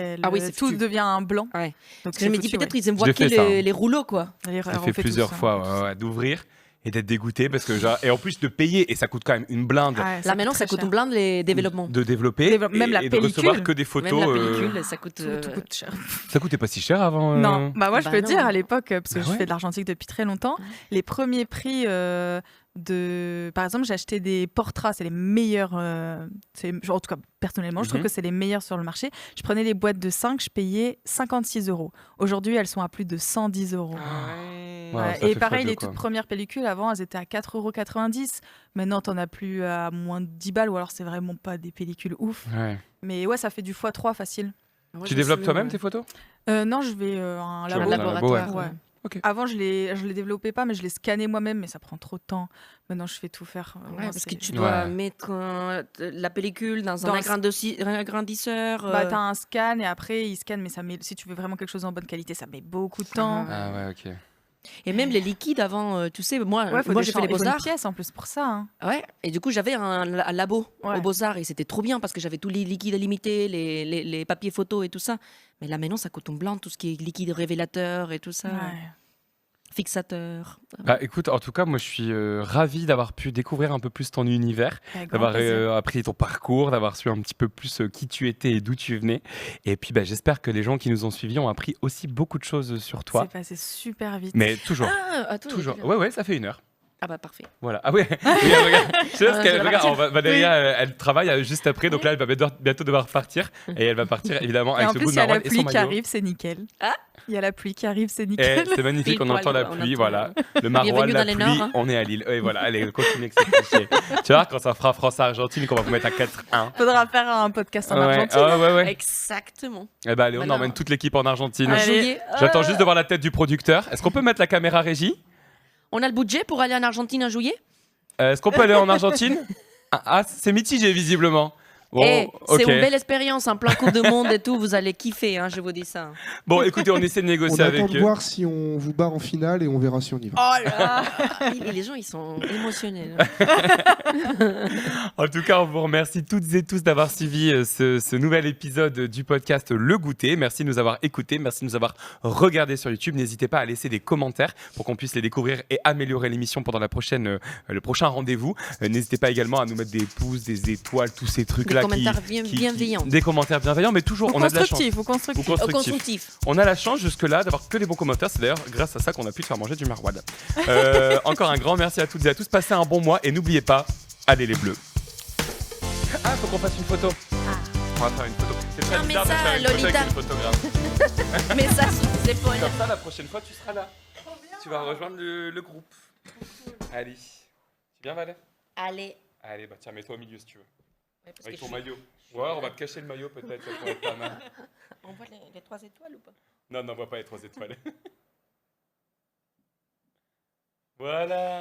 Speaker 3: tout
Speaker 2: foutu.
Speaker 3: devient un blanc.
Speaker 2: Ouais.
Speaker 3: Donc
Speaker 2: Parce que je me dis peut-être ils aiment voir
Speaker 1: J'ai
Speaker 2: que
Speaker 1: fait ça, hein.
Speaker 2: les rouleaux, quoi.
Speaker 1: Ça fait plusieurs fois ouais, d'ouvrir et d'être dégoûté parce que genre, et en plus de payer et ça coûte quand même une blinde
Speaker 2: Là maintenant, ça coûte une blinde les développements.
Speaker 1: de développer
Speaker 3: Même la
Speaker 1: et de recevoir
Speaker 3: pellicule.
Speaker 1: que des photos.
Speaker 2: Même la pellicule, ça coûte.
Speaker 3: Tout coûte cher.
Speaker 1: Ça coûtait pas si cher avant.
Speaker 3: Non, bah moi je
Speaker 2: Bah
Speaker 3: peux
Speaker 2: non.
Speaker 3: dire à l'époque, parce que
Speaker 1: Bah
Speaker 3: je
Speaker 1: ouais.
Speaker 3: fais de l'argentique depuis très longtemps, les premiers prix par exemple, j'ai acheté des Portra, c'est les meilleurs, en tout cas personnellement, je trouve
Speaker 1: Mhm.
Speaker 3: que c'est les meilleurs sur le marché. Je prenais les boîtes de 5, je payais 56 €. Aujourd'hui, elles sont à plus de 110 €.
Speaker 1: Ouais,
Speaker 3: Ouais,
Speaker 1: ça
Speaker 3: et
Speaker 1: fait
Speaker 3: pareil,
Speaker 1: fois
Speaker 3: les
Speaker 1: deux, quoi.
Speaker 3: toutes premières pellicules, avant, elles étaient à 4,90 €. Maintenant, t'en as plus à moins de 10 balles, ou alors c'est vraiment pas des pellicules ouf.
Speaker 1: Ouais.
Speaker 3: Mais ouais, ça fait du x3 facile.
Speaker 1: Tu développes toi-même tes photos?
Speaker 3: Non, je vais à un
Speaker 1: Tu vas
Speaker 3: labo.
Speaker 1: dans un laboratoire,
Speaker 3: Ouais.
Speaker 1: ouais. Ok.
Speaker 3: Avant, je les développais pas, mais je les scannais moi-même, mais ça prend trop de temps. Maintenant, je fais tout faire.
Speaker 2: Ouais, parce que
Speaker 3: c'est-
Speaker 2: tu dois
Speaker 1: Ouais.
Speaker 2: mettre la pellicule dans
Speaker 3: Dans
Speaker 2: un
Speaker 3: le-
Speaker 2: agrandisseur.
Speaker 3: Bah, t'as un scan et après, il scanne, mais ça met... si tu veux vraiment quelque chose en bonne qualité, ça met beaucoup de temps.
Speaker 1: Ah ouais, ok.
Speaker 2: Et même les liquides avant, tu sais, moi,
Speaker 3: Ouais, faut
Speaker 2: moi
Speaker 3: des
Speaker 2: j'ai fait les
Speaker 3: il faut une
Speaker 2: Beaux-Arts.
Speaker 3: pièce en plus pour ça. Hein.
Speaker 2: Ouais, et du coup, j'avais un labo
Speaker 3: Ouais.
Speaker 2: aux Beaux-Arts et c'était trop bien parce que j'avais tous les liquides limités, les papiers photos et tout ça. Mais là, maintenant, ça coûte une blinde, tout ce qui est liquide révélateur et tout ça. Fixateur.
Speaker 1: Bah écoute, en tout cas, moi je suis ravi d'avoir pu découvrir un peu plus ton univers,
Speaker 2: Avec grand
Speaker 1: d'avoir
Speaker 2: plaisir.
Speaker 1: appris ton parcours, d'avoir su un petit peu plus qui tu étais et d'où tu venais. Et puis bah, j'espère que les gens qui nous ont suivis ont appris aussi beaucoup de choses sur toi.
Speaker 3: C'est passé super vite.
Speaker 1: Mais toujours.
Speaker 2: Ah, attends,
Speaker 1: toujours.
Speaker 2: il y a-
Speaker 1: Ouais, ça fait 1 heure.
Speaker 2: Ah bah parfait.
Speaker 1: Voilà. Ah ouais. Regarde. Je sais
Speaker 2: Ah,
Speaker 1: parce
Speaker 2: ça
Speaker 1: qu'elle-
Speaker 2: va
Speaker 1: regarde,
Speaker 2: partir.
Speaker 1: Valéria, elle travaille juste après, donc là, elle va bientôt devoir partir. Et elle va partir évidemment
Speaker 3: Et
Speaker 1: avec
Speaker 3: en
Speaker 1: ce
Speaker 3: plus,
Speaker 1: goût
Speaker 3: il
Speaker 1: de
Speaker 3: y a la
Speaker 1: maroilles et son
Speaker 3: pluie qui
Speaker 1: maillot.
Speaker 3: arrive, c'est nickel.
Speaker 2: Ah
Speaker 3: Il y a la pluie qui arrive, c'est
Speaker 1: Et
Speaker 3: nickel.
Speaker 1: c'est magnifique, on
Speaker 2: Pile
Speaker 1: entend la
Speaker 2: poil, on
Speaker 1: pluie,
Speaker 2: entend.
Speaker 1: voilà. Le maroilles,
Speaker 2: Bienvenue
Speaker 1: la
Speaker 2: dans les
Speaker 1: pluie,
Speaker 2: Nords.
Speaker 1: on est à Lille. Et voilà, allez, continue avec ces clichés. Tu vois, quand ça fera France-Argentine, qu'on va vous mettre à 4-1.
Speaker 3: Faudra faire un podcast en
Speaker 1: Ouais,
Speaker 3: Argentine.
Speaker 1: ouais.
Speaker 2: Exactement.
Speaker 1: Eh ben allez, on
Speaker 2: Maintenant-
Speaker 1: emmène toute l'équipe en Argentine.
Speaker 2: En juillet.
Speaker 1: J'attends juste de voir la tête du producteur. Est-ce qu'on peut mettre la caméra régie?
Speaker 2: On a le budget pour aller en Argentine en juillet?
Speaker 1: Est-ce qu'on peut aller en Argentine? Ah, c'est mitigé visiblement. Bon,
Speaker 2: Eh,
Speaker 1: ok.
Speaker 2: c'est une belle expérience en plein Coupe du Monde et tout. Vous allez kiffer, hein, je vous dis ça.
Speaker 1: Bon, écoutez, on essaie de
Speaker 17: On
Speaker 1: négocier
Speaker 17: attend
Speaker 1: avec
Speaker 17: de
Speaker 1: eux.
Speaker 17: voir si on vous bat en finale et on verra si on y va.
Speaker 2: Oh là Les gens, ils sont émotionnels.
Speaker 1: En tout cas, on vous remercie toutes et tous d'avoir suivi ce nouvel épisode du podcast Le Goûter. Merci de nous avoir écoutés, merci de nous avoir regardés sur YouTube. N'hésitez pas à laisser des commentaires pour qu'on puisse les découvrir et améliorer l'émission pendant le prochain rendez-vous. N'hésitez pas également à nous mettre des pouces, des étoiles, tous ces trucs-là.
Speaker 2: Des commentaires bienveillants.
Speaker 1: Des commentaires bienveillants, mais toujours,
Speaker 3: Ou
Speaker 1: on a de la chance.
Speaker 3: constructif, ou
Speaker 1: Ou
Speaker 3: constructif.
Speaker 2: Constructif.
Speaker 1: On a la chance jusque-là d'avoir que des bons commentaires. C'est d'ailleurs grâce à ça qu'on a pu te faire manger du maroilles. Encore un grand merci à toutes et à tous. Passez un bon mois et n'oubliez pas, allez les bleus. Ah, faut qu'on fasse une photo. On va faire une photo. C'est très
Speaker 2: Non, mais
Speaker 1: bizarre de
Speaker 2: ça,
Speaker 1: faire une photo
Speaker 2: Lolita.
Speaker 1: avec une photographe.
Speaker 2: Mais ça, sous ses épaules.
Speaker 1: Comme ça, la prochaine fois, tu seras là. Tu vas rejoindre le groupe. Allez. C'est bien, Valère?
Speaker 2: Allez.
Speaker 1: Allez, bah tiens, mets-toi au milieu si tu veux.
Speaker 2: Ouais, parce
Speaker 1: Avec
Speaker 2: que
Speaker 1: ton
Speaker 2: je suis-
Speaker 1: maillot. Ouais, on va te cacher le maillot peut-être, ça pourrait être pas mal.
Speaker 2: On voit les 3 étoiles ou pas?
Speaker 1: Non, on voit pas les 3 étoiles. Voilà.